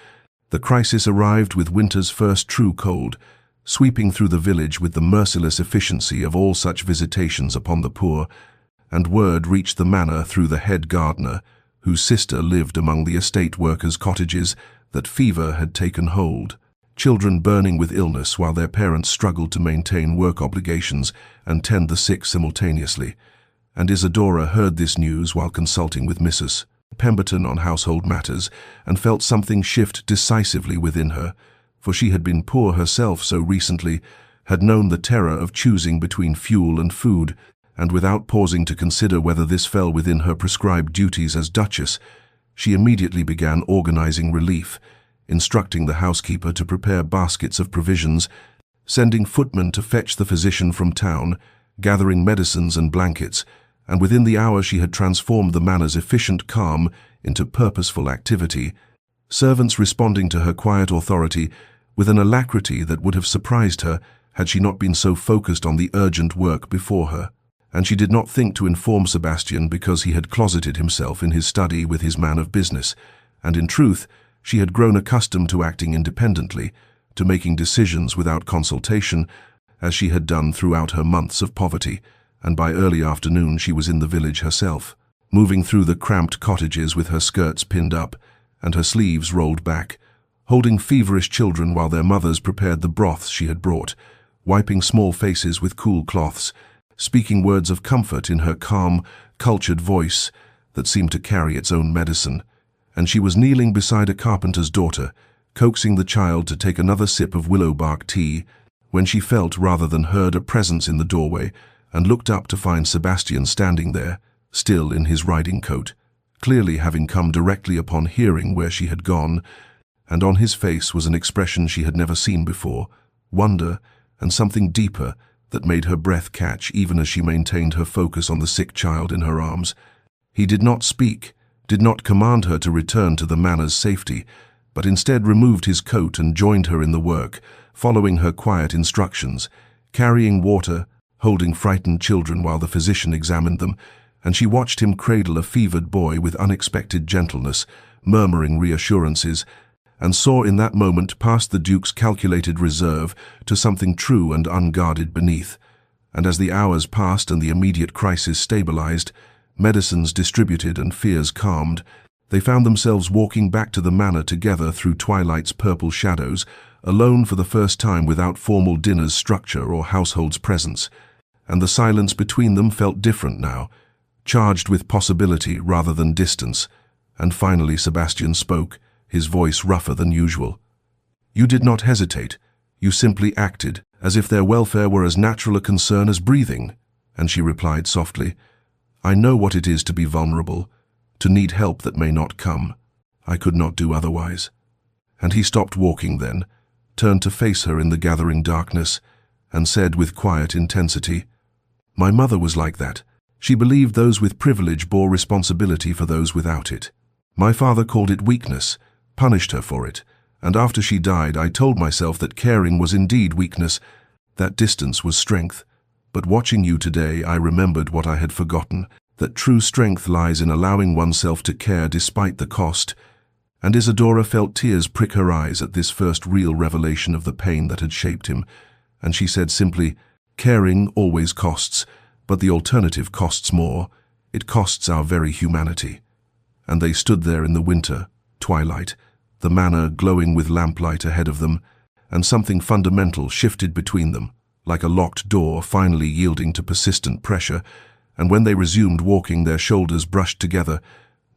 The crisis arrived with winter's first true cold, sweeping through the village with the merciless efficiency of all such visitations upon the poor, and word reached the manor through the head gardener, whose sister lived among the estate workers' cottages, that fever had taken hold, children burning with illness while their parents struggled to maintain work obligations and tend the sick simultaneously. And Isadora heard this news while consulting with Mrs. Pemberton on household matters, and felt something shift decisively within her, for she had been poor herself so recently, had known the terror of choosing between fuel and food, and without pausing to consider whether this fell within her prescribed duties as Duchess, she immediately began organizing relief, instructing the housekeeper to prepare baskets of provisions, sending footmen to fetch the physician from town, gathering medicines and blankets, and within the hour she had transformed the manor's efficient calm into purposeful activity, servants responding to her quiet authority with an alacrity that would have surprised her had she not been so focused on the urgent work before her. And she did not think to inform Sebastian because he had closeted himself in his study with his man of business, and in truth, she had grown accustomed to acting independently, to making decisions without consultation, as she had done throughout her months of poverty, and by early afternoon she was in the village herself, moving through the cramped cottages with her skirts pinned up and her sleeves rolled back, holding feverish children while their mothers prepared the broths she had brought, wiping small faces with cool cloths, speaking words of comfort in her calm, cultured voice that seemed to carry its own medicine. And she was kneeling beside a carpenter's daughter, coaxing the child to take another sip of willow bark tea, when she felt rather than heard a presence in the doorway, and looked up to find Sebastian standing there, still in his riding coat, clearly having come directly upon hearing where she had gone, and on his face was an expression she had never seen before, wonder and something deeper that made her breath catch even as she maintained her focus on the sick child in her arms. He did not speak, did not command her to return to the manor's safety, but instead removed his coat and joined her in the work, following her quiet instructions, carrying water, holding frightened children while the physician examined them, and she watched him cradle a fevered boy with unexpected gentleness, murmuring reassurances, and saw in that moment past the Duke's calculated reserve to something true and unguarded beneath. And as the hours passed and the immediate crisis stabilized, medicines distributed and fears calmed, they found themselves walking back to the manor together through twilight's purple shadows, alone for the first time without formal dinner's structure or household's presence. And the silence between them felt different now, charged with possibility rather than distance. And finally Sebastian spoke, his voice rougher than usual. "You did not hesitate. You simply acted, as if their welfare were as natural a concern as breathing." And she replied softly, "I know what it is to be vulnerable, to need help that may not come. I could not do otherwise." And he stopped walking then, turned to face her in the gathering darkness, and said with quiet intensity, "My mother was like that. She believed those with privilege bore responsibility for those without it. My father called it weakness, punished her for it, and after she died I told myself that caring was indeed weakness, that distance was strength. But watching you today I remembered what I had forgotten, that true strength lies in allowing oneself to care despite the cost." And Isadora felt tears prick her eyes at this first real revelation of the pain that had shaped him, and she said simply, "Caring always costs, but the alternative costs more. It costs our very humanity." And they stood there in the winter, twilight, the manor glowing with lamplight ahead of them, and something fundamental shifted between them, like a locked door finally yielding to persistent pressure, and when they resumed walking their shoulders brushed together,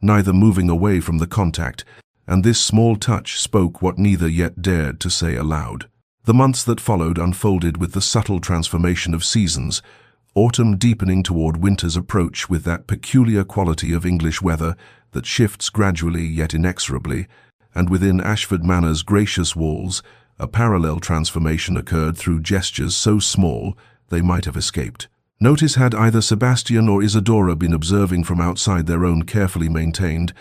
neither moving away from the contact, and this small touch spoke what neither yet dared to say aloud. The months that followed unfolded with the subtle transformation of seasons, autumn deepening toward winter's approach with that peculiar quality of English weather that shifts gradually yet inexorably, and within Ashford Manor's gracious walls, a parallel transformation occurred through gestures so small they might have escaped. Notice had either Sebastian or Isadora been observing from outside their own carefully maintained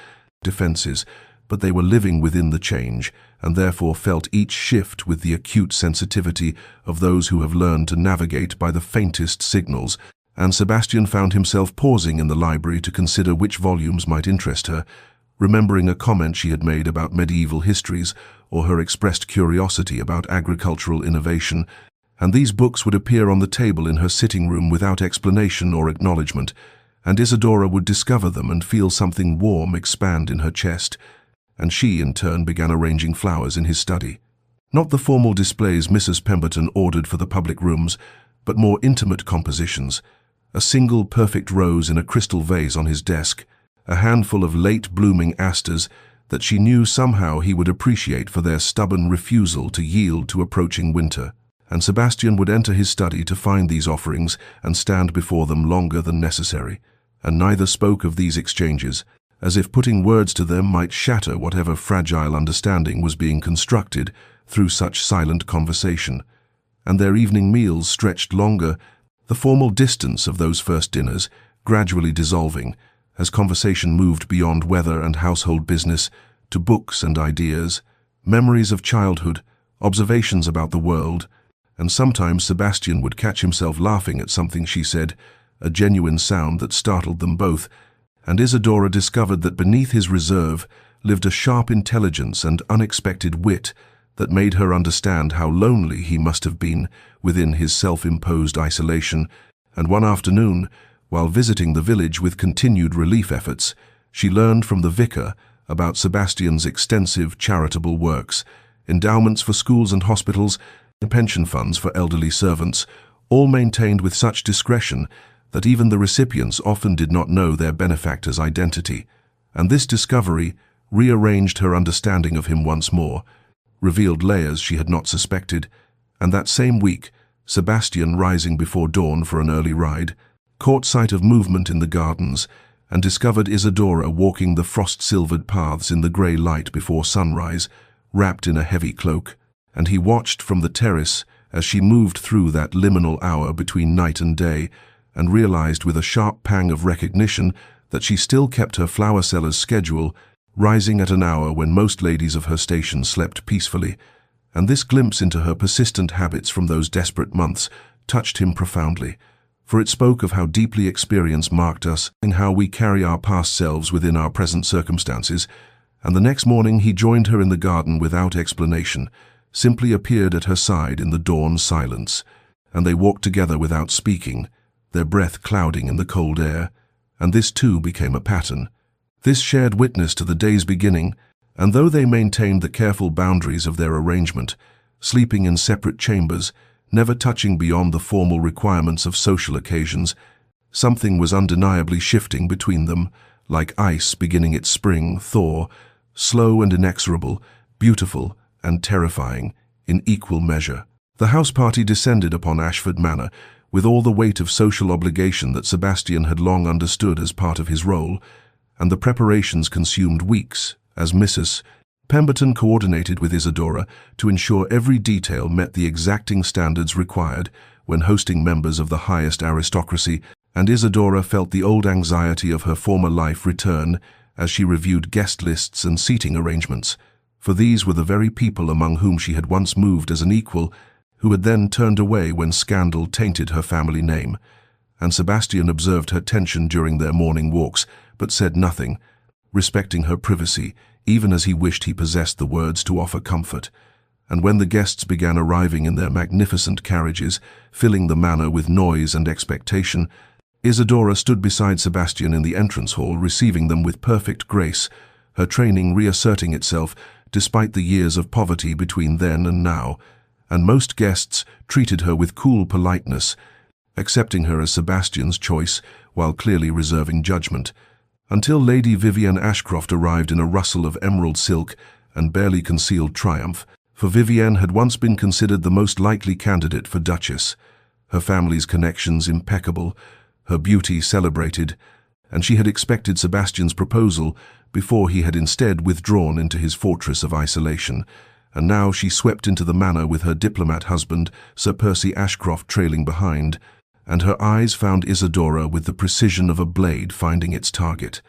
defenses, but they were living within the change, and therefore felt each shift with the acute sensitivity of those who have learned to navigate by the faintest signals, and Sebastian found himself pausing in the library to consider which volumes might interest her, remembering a comment she had made about medieval histories or her expressed curiosity about agricultural innovation, and these books would appear on the table in her sitting room without explanation or acknowledgement, and Isadora would discover them and feel something warm expand in her chest, and she, in turn, began arranging flowers in his study. Not the formal displays Mrs. Pemberton ordered for the public rooms, but more intimate compositions, a single perfect rose in a crystal vase on his desk, a handful of late-blooming asters that she knew somehow he would appreciate for their stubborn refusal to yield to approaching winter. And Sebastian would enter his study to find these offerings and stand before them longer than necessary, and neither spoke of these exchanges, as if putting words to them might shatter whatever fragile understanding was being constructed through such silent conversation. And their evening meals stretched longer, the formal distance of those first dinners gradually dissolving, as conversation moved beyond weather and household business to books and ideas, memories of childhood, observations about the world, and sometimes Sebastian would catch himself laughing at something she said, a genuine sound that startled them both, and Isadora discovered that beneath his reserve lived a sharp intelligence and unexpected wit that made her understand how lonely he must have been within his self-imposed isolation, and one afternoon, while visiting the village with continued relief efforts, she learned from the vicar about Sebastian's extensive charitable works, endowments for schools and hospitals, and pension funds for elderly servants, all maintained with such discretion that even the recipients often did not know their benefactor's identity, and this discovery rearranged her understanding of him once more, revealed layers she had not suspected, and that same week, Sebastian, rising before dawn for an early ride, caught sight of movement in the gardens and discovered Isadora walking the frost-silvered paths in the grey light before sunrise, wrapped in a heavy cloak, and he watched from the terrace as she moved through that liminal hour between night and day, and realized with a sharp pang of recognition that she still kept her flower seller's schedule, rising at an hour when most ladies of her station slept peacefully. And this glimpse into her persistent habits from those desperate months touched him profoundly, for it spoke of how deeply experience marked us and how we carry our past selves within our present circumstances. And the next morning he joined her in the garden without explanation, simply appeared at her side in the dawn silence, and they walked together without speaking, their breath clouding in the cold air. And this too became a pattern, this shared witness to the day's beginning. And though they maintained the careful boundaries of their arrangement, sleeping in separate chambers, never touching beyond the formal requirements of social occasions, something was undeniably shifting between them, like ice beginning its spring thaw, slow and inexorable, beautiful and terrifying, in equal measure. The house party descended upon Ashford Manor with all the weight of social obligation that Sebastian had long understood as part of his role, and the preparations consumed weeks, as Mrs. Pemberton coordinated with Isadora to ensure every detail met the exacting standards required when hosting members of the highest aristocracy, and Isadora felt the old anxiety of her former life return as she reviewed guest lists and seating arrangements, for these were the very people among whom she had once moved as an equal, who had then turned away when scandal tainted her family name. And Sebastian observed her tension during their morning walks, but said nothing, respecting her privacy, even as he wished he possessed the words to offer comfort. And when the guests began arriving in their magnificent carriages, filling the manor with noise and expectation, Isadora stood beside Sebastian in the entrance hall, receiving them with perfect grace, her training reasserting itself despite the years of poverty between then and now, and most guests treated her with cool politeness, accepting her as Sebastian's choice while clearly reserving judgment, until Lady Vivienne Ashcroft arrived in a rustle of emerald silk and barely concealed triumph, for Vivienne had once been considered the most likely candidate for Duchess, her family's connections impeccable, her beauty celebrated, and she had expected Sebastian's proposal before he had instead withdrawn into his fortress of isolation, and now she swept into the manor with her diplomat husband, Sir Percy Ashcroft, trailing behind, and her eyes found Isadora with the precision of a blade finding its target.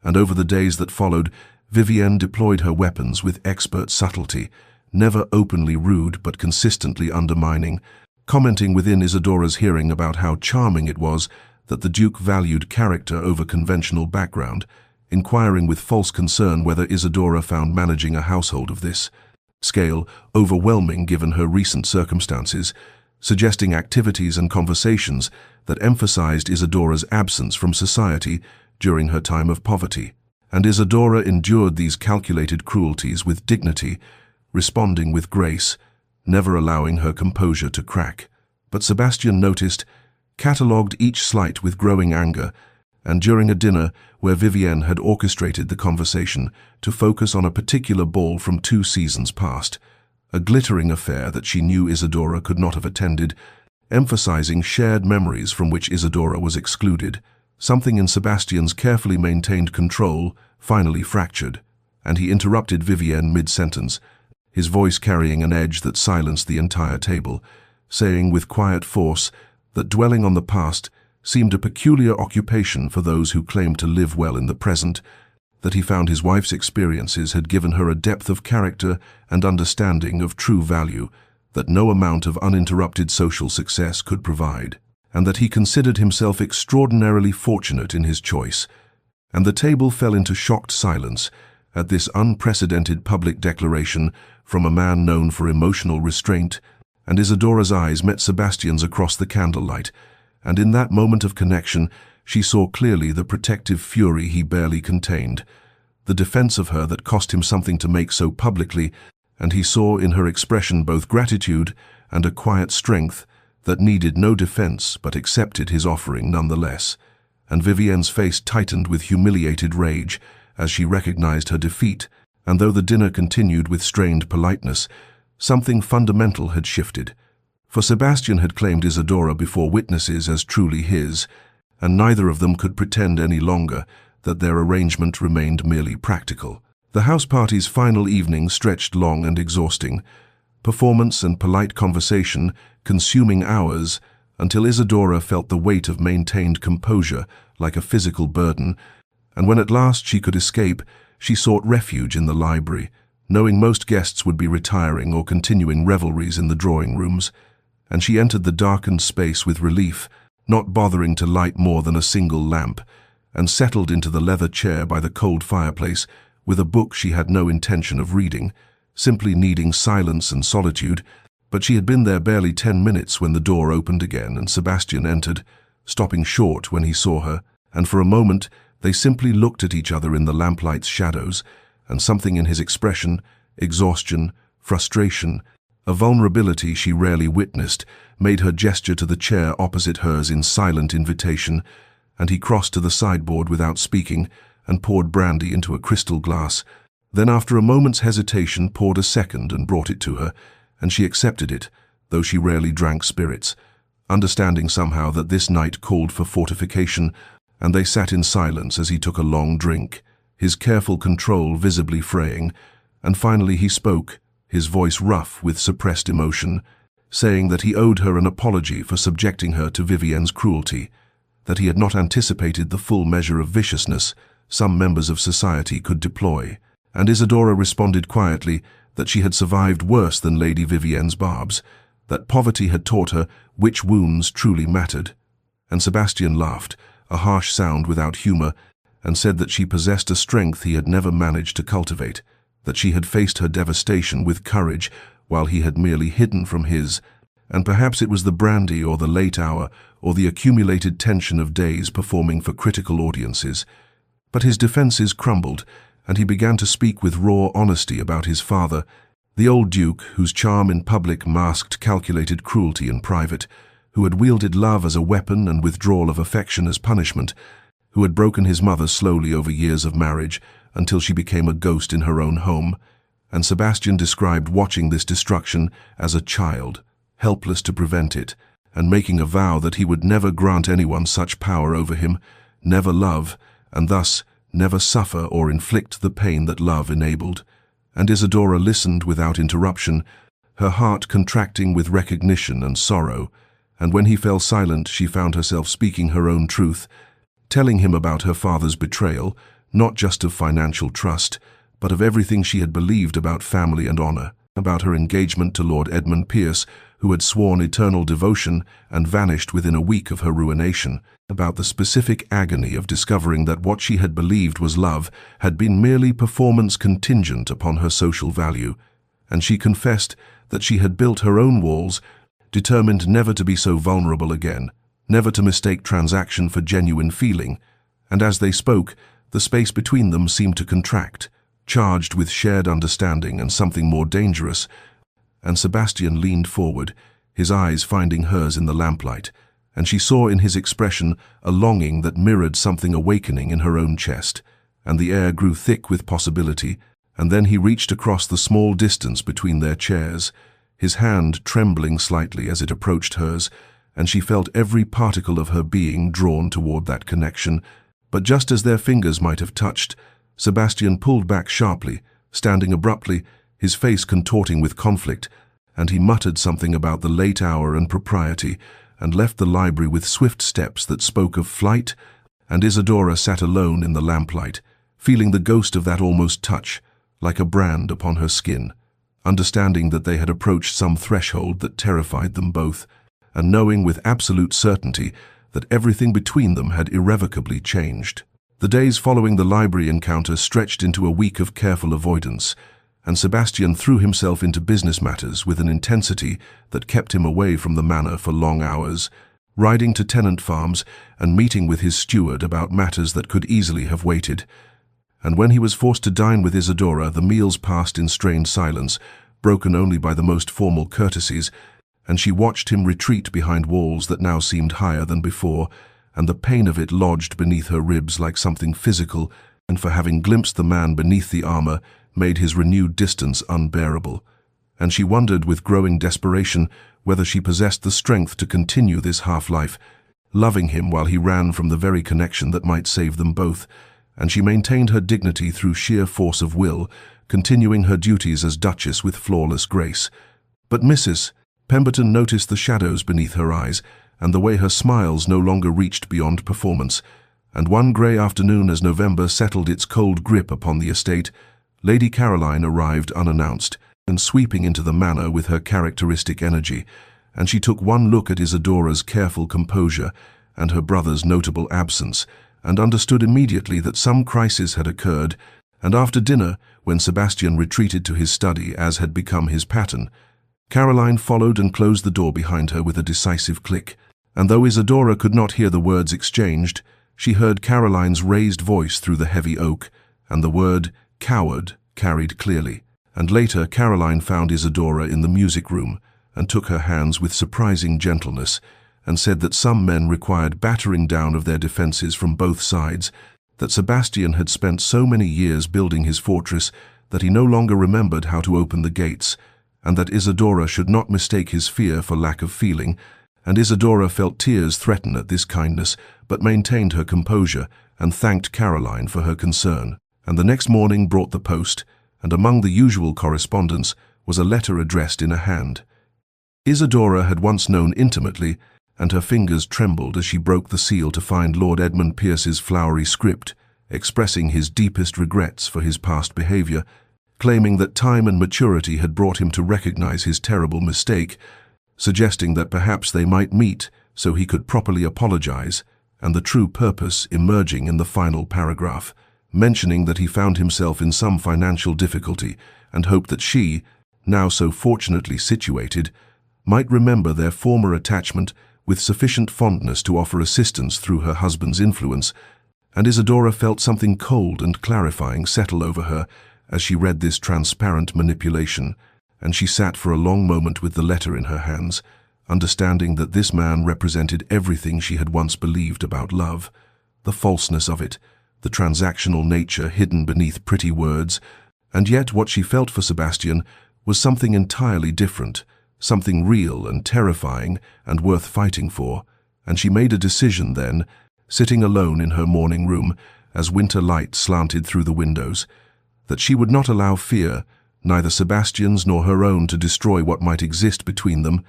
And over the days that followed, Vivienne deployed her weapons with expert subtlety, never openly rude but consistently undermining, commenting within Isadora's hearing about how charming it was that the Duke valued character over conventional background, inquiring with false concern whether Isadora found managing a household of this scale overwhelming given her recent circumstances, suggesting activities and conversations that emphasized Isadora's absence from society during her time of poverty. And Isadora endured these calculated cruelties with dignity, responding with grace, never allowing her composure to crack. But Sebastian noticed, catalogued each slight with growing anger, and during a dinner where Vivienne had orchestrated the conversation to focus on a particular ball from 2 seasons past, a glittering affair that she knew Isadora could not have attended, emphasizing shared memories from which Isadora was excluded, something in Sebastian's carefully maintained control finally fractured, and he interrupted Vivienne mid-sentence, his voice carrying an edge that silenced the entire table, saying with quiet force that dwelling on the past seemed a peculiar occupation for those who claimed to live well in the present, that he found his wife's experiences had given her a depth of character and understanding of true value that no amount of uninterrupted social success could provide, and that he considered himself extraordinarily fortunate in his choice. And the table fell into shocked silence at this unprecedented public declaration from a man known for emotional restraint, and Isadora's eyes met Sebastian's across the candlelight, and in that moment of connection she saw clearly the protective fury he barely contained, the defense of her that cost him something to make so publicly, and he saw in her expression both gratitude and a quiet strength that needed no defense but accepted his offering nonetheless. And Vivienne's face tightened with humiliated rage as she recognized her defeat, and though the dinner continued with strained politeness, something fundamental had shifted. For Sebastian had claimed Isadora before witnesses as truly his, and neither of them could pretend any longer that their arrangement remained merely practical. The house party's final evening stretched long and exhausting. performance and polite conversation consuming hours, until Isadora felt the weight of maintained composure like a physical burden, and when at last she could escape, she sought refuge in the library, knowing most guests would be retiring or continuing revelries in the drawing rooms, and she entered the darkened space with relief, not bothering to light more than a single lamp, and settled into the leather chair by the cold fireplace with a book she had no intention of reading, simply needing silence and solitude. But she had been there barely 10 minutes when the door opened again and Sebastian entered, stopping short when he saw her, and for a moment they simply looked at each other in the lamplight's shadows, and something in his expression, exhaustion, frustration, a vulnerability she rarely witnessed, made her gesture to the chair opposite hers in silent invitation, and he crossed to the sideboard without speaking and poured brandy into a crystal glass, then after a moment's hesitation poured a second and brought it to her, and she accepted it, though she rarely drank spirits, understanding somehow that this night called for fortification, and they sat in silence as he took a long drink, his careful control visibly fraying, and finally he spoke, his voice rough with suppressed emotion, saying that he owed her an apology for subjecting her to Vivienne's cruelty, that he had not anticipated the full measure of viciousness some members of society could deploy, and Isadora responded quietly that she had survived worse than Lady Vivienne's barbs, that poverty had taught her which wounds truly mattered. And Sebastian laughed, a harsh sound without humor, and said that she possessed a strength he had never managed to cultivate, that she had faced her devastation with courage while he had merely hidden from his, and perhaps it was the brandy or the late hour or the accumulated tension of days performing for critical audiences. But his defenses crumbled, and he began to speak with raw honesty about his father, the old duke whose charm in public masked calculated cruelty in private, who had wielded love as a weapon and withdrawal of affection as punishment, who had broken his mother slowly over years of marriage until she became a ghost in her own home. And Sebastian described watching this destruction as a child, helpless to prevent it, and making a vow that he would never grant anyone such power over him, never love, and thus never suffer or inflict the pain that love enabled. And Isadora listened without interruption, her heart contracting with recognition and sorrow, and when he fell silent she found herself speaking her own truth, telling him about her father's betrayal, not just of financial trust, but of everything she had believed about family and honor, about her engagement to Lord Edmund Pierce, who had sworn eternal devotion and vanished within a week of her ruination, about the specific agony of discovering that what she had believed was love had been merely performance contingent upon her social value, and she confessed that she had built her own walls, determined never to be so vulnerable again, never to mistake transaction for genuine feeling, and as they spoke, the space between them seemed to contract, charged with shared understanding and something more dangerous, and Sebastian leaned forward, his eyes finding hers in the lamplight, and she saw in his expression a longing that mirrored something awakening in her own chest, and the air grew thick with possibility, and then he reached across the small distance between their chairs, his hand trembling slightly as it approached hers, and she felt every particle of her being drawn toward that connection. But just as their fingers might have touched, Sebastian pulled back sharply, standing abruptly, his face contorting with conflict, and he muttered something about the late hour and propriety, and left the library with swift steps that spoke of flight, and Isadora sat alone in the lamplight, feeling the ghost of that almost touch, like a brand upon her skin, understanding that they had approached some threshold that terrified them both, and knowing with absolute certainty that everything between them had irrevocably changed. The days following the library encounter stretched into a week of careful avoidance, and Sebastian threw himself into business matters with an intensity that kept him away from the manor for long hours, riding to tenant farms and meeting with his steward about matters that could easily have waited. And when he was forced to dine with Isadora, the meals passed in strained silence, broken only by the most formal courtesies, and she watched him retreat behind walls that now seemed higher than before, and the pain of it lodged beneath her ribs like something physical, and for having glimpsed the man beneath the armor, made his renewed distance unbearable. And she wondered with growing desperation whether she possessed the strength to continue this half-life, loving him while he ran from the very connection that might save them both, and she maintained her dignity through sheer force of will, continuing her duties as Duchess with flawless grace. But Mrs. Pemberton noticed the shadows beneath her eyes and the way her smiles no longer reached beyond performance, and one grey afternoon as November settled its cold grip upon the estate, Lady Caroline arrived unannounced and sweeping into the manor with her characteristic energy, and she took one look at Isadora's careful composure and her brother's notable absence, and understood immediately that some crisis had occurred, and after dinner, when Sebastian retreated to his study as had become his pattern, Caroline followed and closed the door behind her with a decisive click, and though Isadora could not hear the words exchanged, she heard Caroline's raised voice through the heavy oak, and the word "coward" carried clearly. And later Caroline found Isadora in the music room, and took her hands with surprising gentleness, and said that some men required battering down of their defenses from both sides, that Sebastian had spent so many years building his fortress that he no longer remembered how to open the gates, and that Isadora should not mistake his fear for lack of feeling, and Isadora felt tears threaten at this kindness, but maintained her composure and thanked Caroline for her concern. And the next morning brought the post, and among the usual correspondence was a letter addressed in a hand. Isadora had once known intimately, and her fingers trembled as she broke the seal to find Lord Edmund Pierce's flowery script, expressing his deepest regrets for his past behaviour, claiming that time and maturity had brought him to recognize his terrible mistake, suggesting that perhaps they might meet so he could properly apologize, and the true purpose emerging in the final paragraph, mentioning that he found himself in some financial difficulty and hoped that she, now so fortunately situated, might remember their former attachment with sufficient fondness to offer assistance through her husband's influence, and Isadora felt something cold and clarifying settle over her as she read this transparent manipulation, and she sat for a long moment with the letter in her hands, understanding that this man represented everything she had once believed about love, the falseness of it, the transactional nature hidden beneath pretty words, and yet what she felt for Sebastian was something entirely different, something real and terrifying and worth fighting for, and she made a decision then, sitting alone in her morning room as winter light slanted through the windows, that she would not allow fear, neither Sebastian's nor her own, to destroy what might exist between them.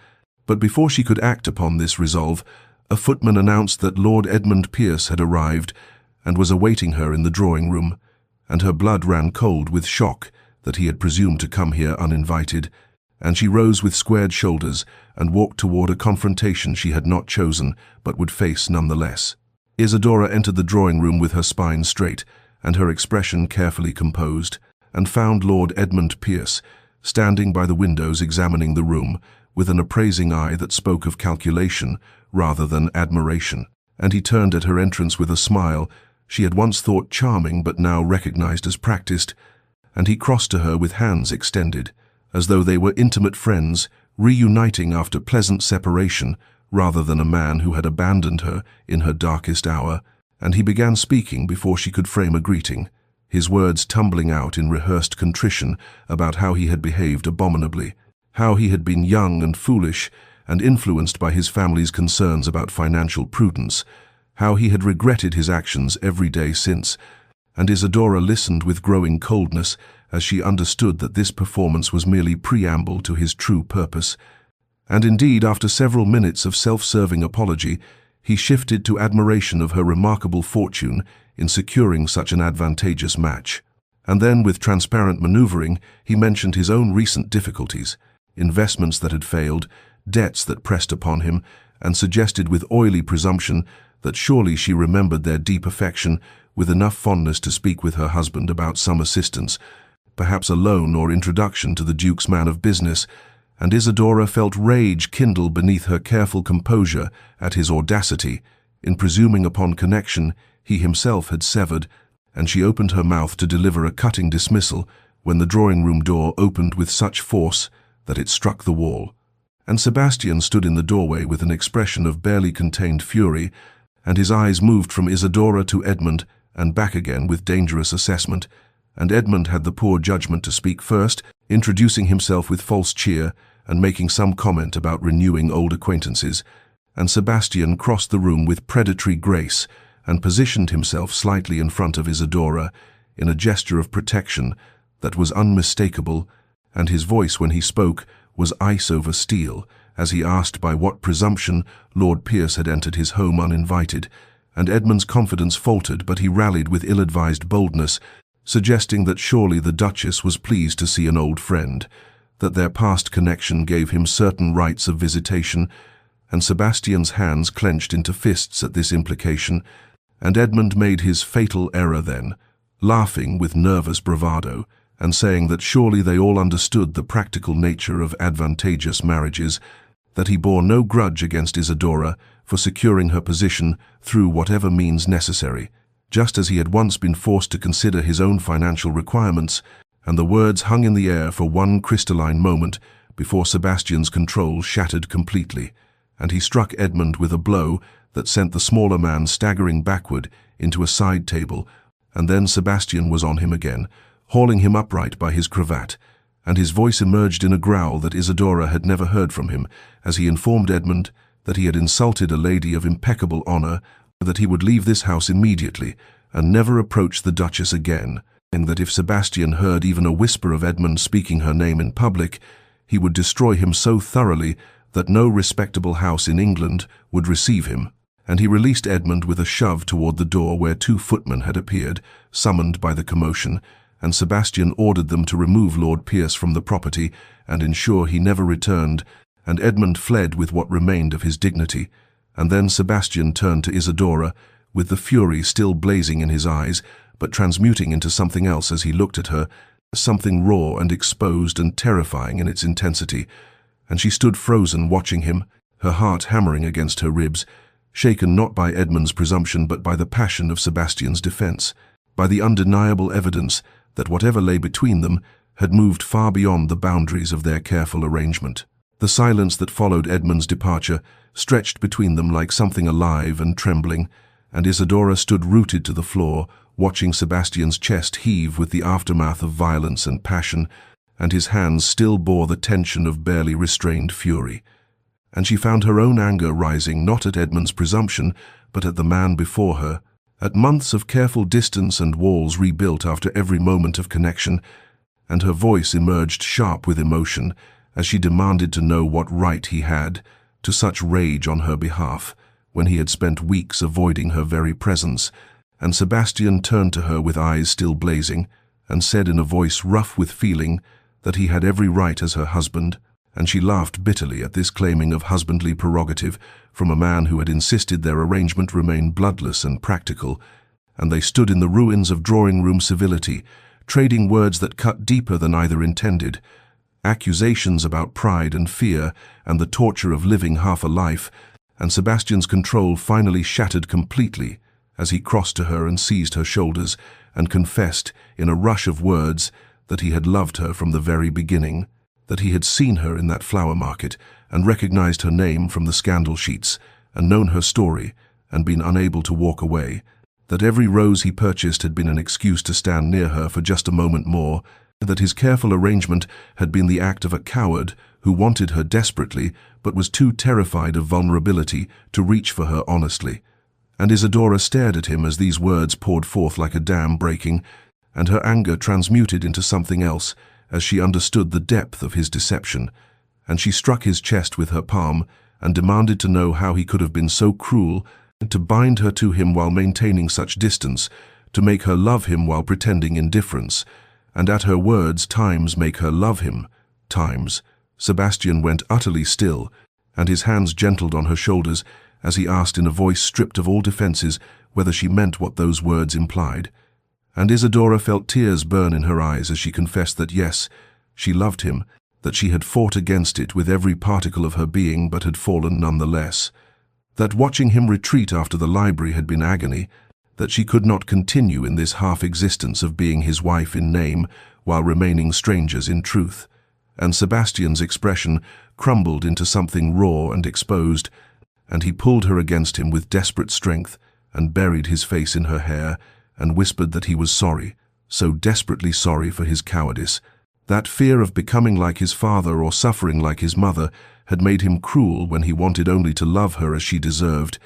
But before she could act upon this resolve, a footman announced that Lord Edmund Pierce had arrived and was awaiting her in the drawing-room, and her blood ran cold with shock that he had presumed to come here uninvited, and she rose with squared shoulders and walked toward a confrontation she had not chosen but would face nonetheless. Isadora entered the drawing-room with her spine straight and her expression carefully composed, and found Lord Edmund Pierce standing by the windows examining the room with an appraising eye that spoke of calculation rather than admiration, and he turned at her entrance with a smile she had once thought charming but now recognized as practiced, and he crossed to her with hands extended, as though they were intimate friends reuniting after pleasant separation rather than a man who had abandoned her in her darkest hour, and he began speaking before she could frame a greeting, his words tumbling out in rehearsed contrition about how he had behaved abominably, how he had been young and foolish and influenced by his family's concerns about financial prudence, how he had regretted his actions every day since, and Isadora listened with growing coldness as she understood that this performance was merely preamble to his true purpose. And indeed, after several minutes of self-serving apology, he shifted to admiration of her remarkable fortune in securing such an advantageous match. And then, with transparent maneuvering, he mentioned his own recent difficulties, investments that had failed, debts that pressed upon him, and suggested with oily presumption that surely she remembered their deep affection with enough fondness to speak with her husband about some assistance, perhaps a loan or introduction to the Duke's man of business, and Isadora felt rage kindle beneath her careful composure at his audacity in presuming upon connection he himself had severed, and she opened her mouth to deliver a cutting dismissal when the drawing-room door opened with such force that it struck the wall, and Sebastian stood in the doorway with an expression of barely contained fury, and his eyes moved from Isadora to Edmund and back again with dangerous assessment, and Edmund had the poor judgment to speak first, introducing himself with false cheer and making some comment about renewing old acquaintances, and Sebastian crossed the room with predatory grace and positioned himself slightly in front of Isadora in a gesture of protection that was unmistakable, and his voice when he spoke was ice over steel, as he asked by what presumption Lord Pierce had entered his home uninvited, and Edmund's confidence faltered, but he rallied with ill-advised boldness, suggesting that surely the Duchess was pleased to see an old friend, that their past connection gave him certain rights of visitation, and Sebastian's hands clenched into fists at this implication, and Edmund made his fatal error then, laughing with nervous bravado, and saying that surely they all understood the practical nature of advantageous marriages, that he bore no grudge against Isidora for securing her position through whatever means necessary, just as he had once been forced to consider his own financial requirements, and the words hung in the air for one crystalline moment before Sebastian's control shattered completely, and he struck Edmund with a blow that sent the smaller man staggering backward into a side table, and then Sebastian was on him again, hauling him upright by his cravat, and his voice emerged in a growl that Isidora had never heard from him, as he informed Edmund that he had insulted a lady of impeccable honor, that he would leave this house immediately and never approach the Duchess again, and that if Sebastian heard even a whisper of Edmund speaking her name in public, he would destroy him so thoroughly that no respectable house in England would receive him. And he released Edmund with a shove toward the door where 2 footmen had appeared, summoned by the commotion, and Sebastian ordered them to remove Lord Pierce from the property and ensure he never returned, and Edmund fled with what remained of his dignity. And then Sebastian turned to Isidora, with the fury still blazing in his eyes, but transmuting into something else as he looked at her, something raw and exposed and terrifying in its intensity, and she stood frozen watching him, her heart hammering against her ribs, shaken not by Edmund's presumption but by the passion of Sebastian's defense, by the undeniable evidence that whatever lay between them had moved far beyond the boundaries of their careful arrangement. The silence that followed Edmund's departure stretched between them like something alive and trembling, and Isidora stood rooted to the floor, watching Sebastian's chest heave with the aftermath of violence and passion, and his hands still bore the tension of barely restrained fury. And she found her own anger rising not at Edmund's presumption, but at the man before her, at months of careful distance and walls rebuilt after every moment of connection, and her voice emerged sharp with emotion as she demanded to know what right he had to such rage on her behalf, when he had spent weeks avoiding her very presence. And Sebastian turned to her with eyes still blazing, and said in a voice rough with feeling that he had every right as her husband, and she laughed bitterly at this claiming of husbandly prerogative from a man who had insisted their arrangement remain bloodless and practical, and they stood in the ruins of drawing-room civility, trading words that cut deeper than either intended, accusations about pride and fear and the torture of living half a life, and Sebastian's control finally shattered completely as he crossed to her and seized her shoulders and confessed in a rush of words that he had loved her from the very beginning, that he had seen her in that flower market and recognized her name from the scandal sheets and known her story and been unable to walk away, that every rose he purchased had been an excuse to stand near her for just a moment more, that his careful arrangement had been the act of a coward who wanted her desperately but was too terrified of vulnerability to reach for her honestly. And Isidora stared at him as these words poured forth like a dam breaking, and her anger transmuted into something else as she understood the depth of his deception, and she struck his chest with her palm and demanded to know how he could have been so cruel to bind her to him while maintaining such distance, to make her love him while pretending indifference. And at her words, times make her love him, times. Sebastian went utterly still, and his hands gentled on her shoulders as he asked in a voice stripped of all defenses whether she meant what those words implied. And Isidora felt tears burn in her eyes as she confessed that yes, she loved him, that she had fought against it with every particle of her being but had fallen nonetheless, that watching him retreat after the library had been agony, that she could not continue in this half-existence of being his wife in name while remaining strangers in truth. And Sebastian's expression crumbled into something raw and exposed, and he pulled her against him with desperate strength and buried his face in her hair and whispered that he was sorry, so desperately sorry for his cowardice. That fear of becoming like his father or suffering like his mother had made him cruel when he wanted only to love her as she deserved,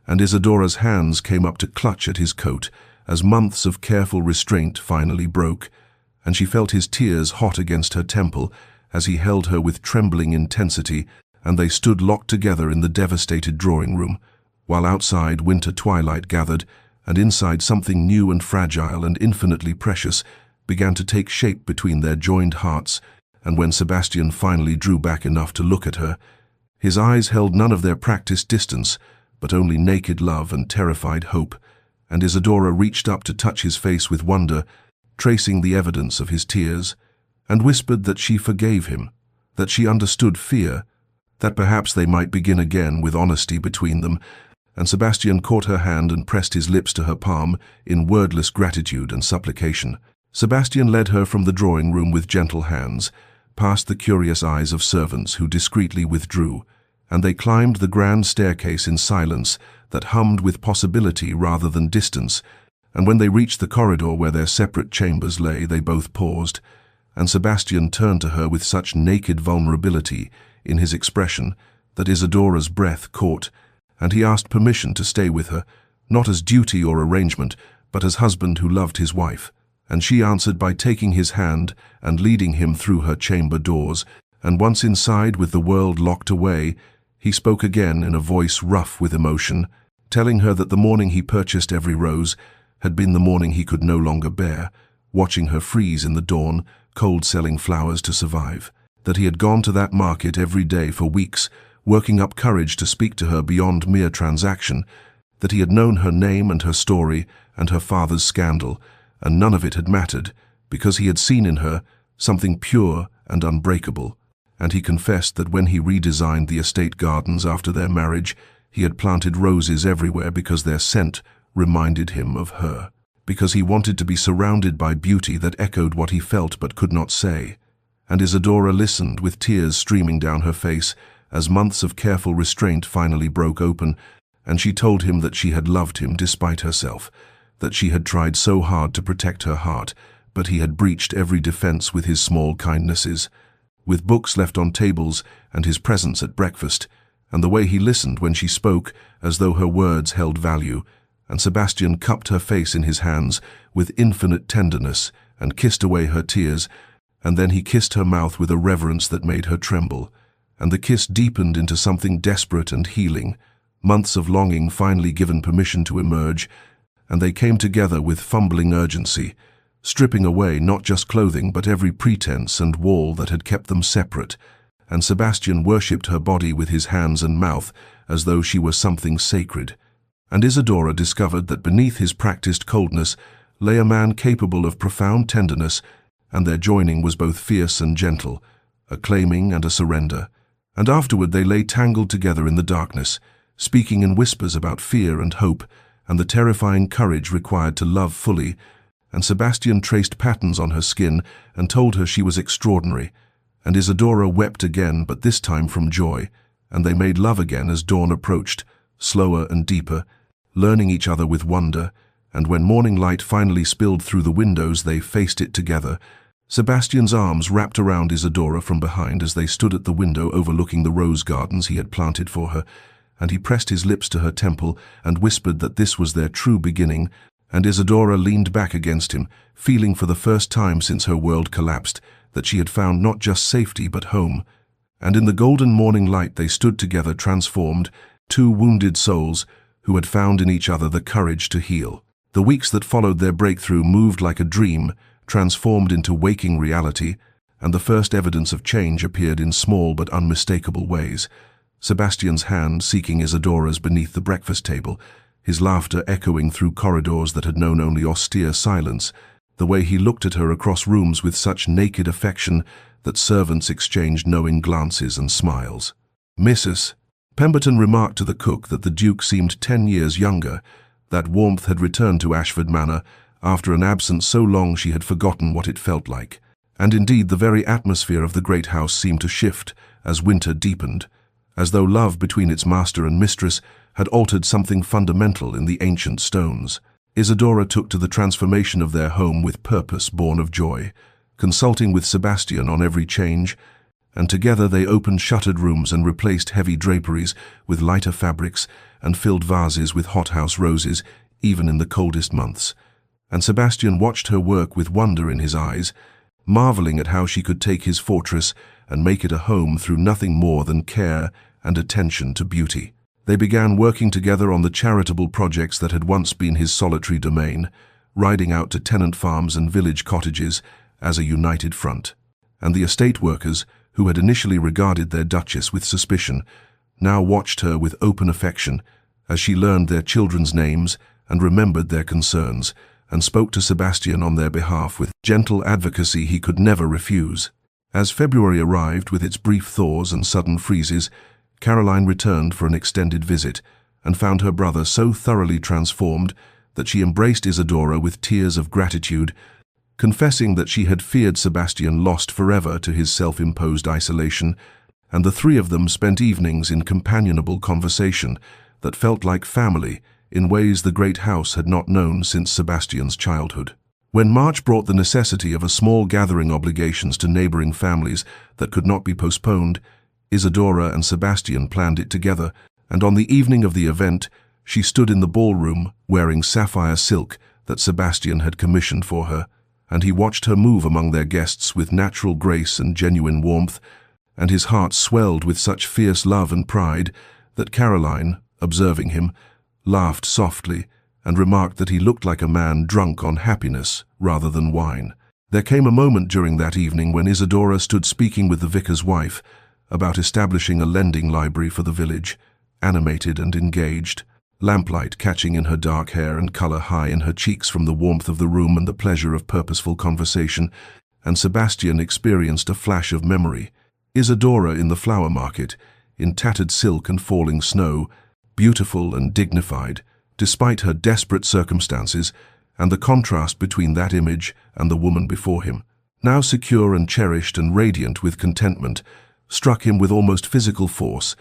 and Isidora's hands came up to clutch at his coat as months of careful restraint finally broke, and she felt his tears hot against her temple as he held her with trembling intensity, and they stood locked together in the devastated drawing-room, while outside winter twilight gathered, and inside something new and fragile and infinitely precious began to take shape between their joined hearts. And when Sebastian finally drew back enough to look at her, his eyes held none of their practiced distance, but only naked love and terrified hope, and Isadora reached up to touch his face with wonder, tracing the evidence of his tears, and whispered that she forgave him, that she understood fear, that perhaps they might begin again with honesty between them. And Sebastian caught her hand and pressed his lips to her palm in wordless gratitude and supplication. Sebastian led her from the drawing-room with gentle hands, past the curious eyes of servants who discreetly withdrew, and they climbed the grand staircase in silence that hummed with possibility rather than distance. And when they reached the corridor where their separate chambers lay, they both paused, and Sebastian turned to her with such naked vulnerability in his expression that Isadora's breath caught, and he asked permission to stay with her, not as duty or arrangement, but as husband who loved his wife. And she answered by taking his hand and leading him through her chamber doors, and once inside with the world locked away, he spoke again in a voice rough with emotion, telling her that the morning he purchased every rose had been the morning he could no longer bear, watching her freeze in the dawn, cold selling flowers to survive, that he had gone to that market every day for weeks, working up courage to speak to her beyond mere transaction, that he had known her name and her story and her father's scandal, and none of it had mattered, because he had seen in her something pure and unbreakable, and he confessed that when he redesigned the estate gardens after their marriage, he had planted roses everywhere because their scent reminded him of her, because he wanted to be surrounded by beauty that echoed what he felt but could not say. And Isadora listened with tears streaming down her face as months of careful restraint finally broke open, and she told him that she had loved him despite herself, that she had tried so hard to protect her heart, but he had breached every defense with his small kindnesses, with books left on tables and his presence at breakfast, and the way he listened when she spoke as though her words held value. And Sebastian cupped her face in his hands with infinite tenderness and kissed away her tears, and then he kissed her mouth with a reverence that made her tremble, and the kiss deepened into something desperate and healing. Months of longing finally given permission to emerge, and they came together with fumbling urgency, stripping away not just clothing but every pretense and wall that had kept them separate, and Sebastian worshipped her body with his hands and mouth as though she were something sacred. And Isadora discovered that beneath his practiced coldness lay a man capable of profound tenderness, and their joining was both fierce and gentle, a claiming and a surrender. And afterward they lay tangled together in the darkness, speaking in whispers about fear and hope, and the terrifying courage required to love fully, and Sebastian traced patterns on her skin and told her she was extraordinary, and Isadora wept again, but this time from joy, and they made love again as dawn approached, slower and deeper, learning each other with wonder, and when morning light finally spilled through the windows they faced it together. Sebastian's arms wrapped around Isadora from behind as they stood at the window overlooking the rose gardens he had planted for her, and he pressed his lips to her temple and whispered that this was their true beginning, and Isadora leaned back against him, feeling for the first time since her world collapsed that she had found not just safety but home. And in the golden morning light they stood together transformed, two wounded souls who had found in each other the courage to heal. The weeks that followed their breakthrough moved like a dream, transformed into waking reality, and the first evidence of change appeared in small but unmistakable ways. Sebastian's hand seeking Isadora's beneath the breakfast table, his laughter echoing through corridors that had known only austere silence, the way he looked at her across rooms with such naked affection that servants exchanged knowing glances and smiles. "Mrs. Pemberton remarked to the cook that the Duke seemed 10 years younger. That warmth had returned to Ashford Manor after an absence so long she had forgotten what it felt like. And indeed the very atmosphere of the great house seemed to shift as winter deepened, as though love between its master and mistress had altered something fundamental in the ancient stones. Isadora took to the transformation of their home with purpose born of joy, consulting with Sebastian on every change, and together they opened shuttered rooms and replaced heavy draperies with lighter fabrics and filled vases with hothouse roses, even in the coldest months. And Sebastian watched her work with wonder in his eyes, marveling at how she could take his fortress and make it a home through nothing more than care and attention to beauty. They began working together on the charitable projects that had once been his solitary domain, riding out to tenant farms and village cottages as a united front. And the estate workers, who had initially regarded their duchess with suspicion, now watched her with open affection as she learned their children's names and remembered their concerns, and spoke to Sebastian on their behalf with gentle advocacy he could never refuse. As February arrived with its brief thaws and sudden freezes, Caroline returned for an extended visit and found her brother so thoroughly transformed that she embraced Isadora with tears of gratitude, confessing that she had feared Sebastian lost forever to his self-imposed isolation, and the three of them spent evenings in companionable conversation that felt like family in ways the great house had not known since Sebastian's childhood. When March brought the necessity of a small gathering obligations to neighboring families that could not be postponed, Isadora and Sebastian planned it together, and on the evening of the event, she stood in the ballroom wearing sapphire silk that Sebastian had commissioned for her, and he watched her move among their guests with natural grace and genuine warmth, and his heart swelled with such fierce love and pride that Caroline, observing him, laughed softly and remarked that he looked like a man drunk on happiness rather than wine. There came a moment during that evening when Isadora stood speaking with the vicar's wife about establishing a lending library for the village, animated and engaged, lamplight catching in her dark hair and color high in her cheeks from the warmth of the room and the pleasure of purposeful conversation, and Sebastian experienced a flash of memory. Isadora in the flower market, in tattered silk and falling snow, beautiful and dignified, despite her desperate circumstances, and the contrast between that image and the woman before him, now secure and cherished and radiant with contentment, struck him with almost physical force,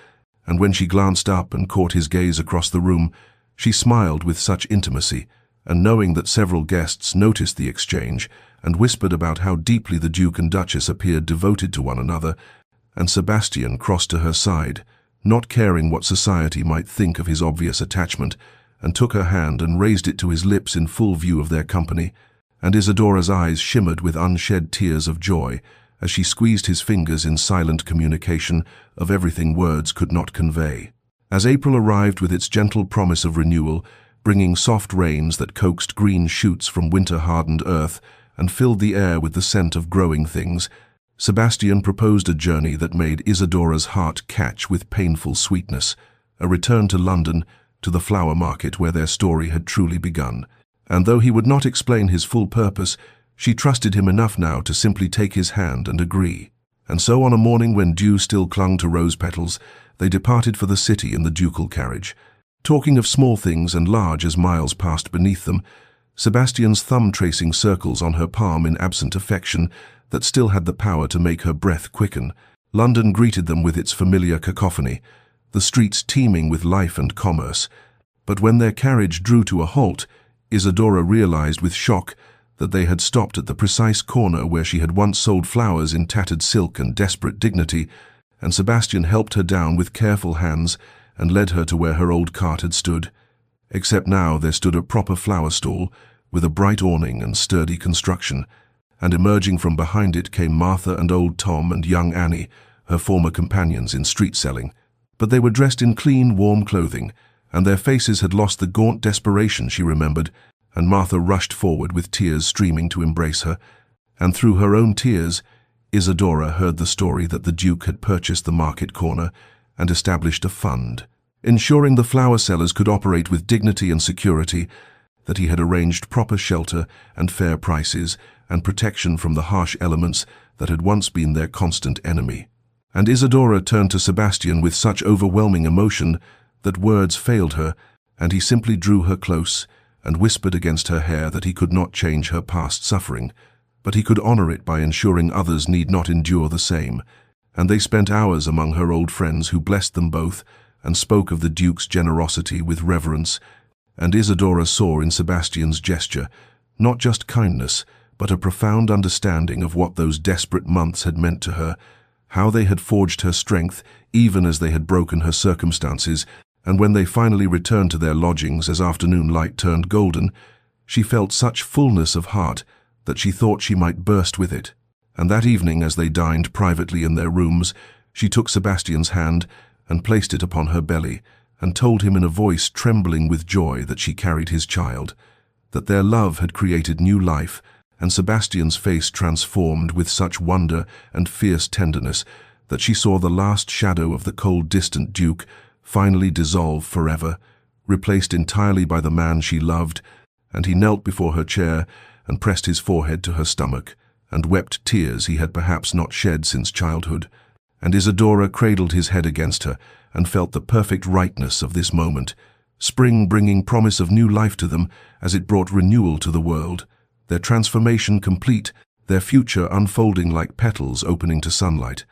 and when she glanced up and caught his gaze across the room, she smiled with such intimacy, and knowing that several guests noticed the exchange and whispered about how deeply the Duke and Duchess appeared devoted to one another, and Sebastian crossed to her side, not caring what society might think of his obvious attachment, and took her hand and raised it to his lips in full view of their company, and Isadora's eyes shimmered with unshed tears of joy as she squeezed his fingers in silent communication of everything words could not convey. As April arrived with its gentle promise of renewal, bringing soft rains that coaxed green shoots from winter-hardened earth and filled the air with the scent of growing things, Sebastian proposed a journey that made Isadora's heart catch with painful sweetness, a return to London, to the flower market where their story had truly begun. And though he would not explain his full purpose, she trusted him enough now to simply take his hand and agree. And so on a morning when dew still clung to rose petals, they departed for the city in the ducal carriage. Talking of small things and large as miles passed beneath them, Sebastian's thumb tracing circles on her palm in absent affection that still had the power to make her breath quicken. London greeted them with its familiar cacophony, the streets teeming with life and commerce. But when their carriage drew to a halt, Isadora realized with shock that they had stopped at the precise corner where she had once sold flowers in tattered silk and desperate dignity, and Sebastian helped her down with careful hands and led her to where her old cart had stood. Except now there stood a proper flower stall with a bright awning and sturdy construction, and emerging from behind it came Martha and old Tom and young Annie, her former companions in street selling. But they were dressed in clean, warm clothing, and their faces had lost the gaunt desperation she remembered, and Martha rushed forward with tears streaming to embrace her, and through her own tears, Isadora heard the story that the Duke had purchased the market corner and established a fund, ensuring the flower sellers could operate with dignity and security, that he had arranged proper shelter and fair prices and protection from the harsh elements that had once been their constant enemy. And Isadora turned to Sebastian with such overwhelming emotion that words failed her, and he simply drew her close and whispered against her hair that he could not change her past suffering, but he could honor it by ensuring others need not endure the same. And they spent hours among her old friends who blessed them both and spoke of the Duke's generosity with reverence, and Isadora saw in Sebastian's gesture not just kindness, but a profound understanding of what those desperate months had meant to her, how they had forged her strength even as they had broken her circumstances, and when they finally returned to their lodgings as afternoon light turned golden, she felt such fullness of heart that she thought she might burst with it. And that evening, as they dined privately in their rooms, she took Sebastian's hand and placed it upon her belly, and told him in a voice trembling with joy that she carried his child, that their love had created new life, and Sebastian's face transformed with such wonder and fierce tenderness that she saw the last shadow of the cold, distant Duke finally dissolve forever, replaced entirely by the man she loved, and he knelt before her chair and pressed his forehead to her stomach, and wept tears he had perhaps not shed since childhood. And Isidora cradled his head against her and felt the perfect rightness of this moment, spring bringing promise of new life to them as it brought renewal to the world, their transformation complete, their future unfolding like petals opening to sunlight.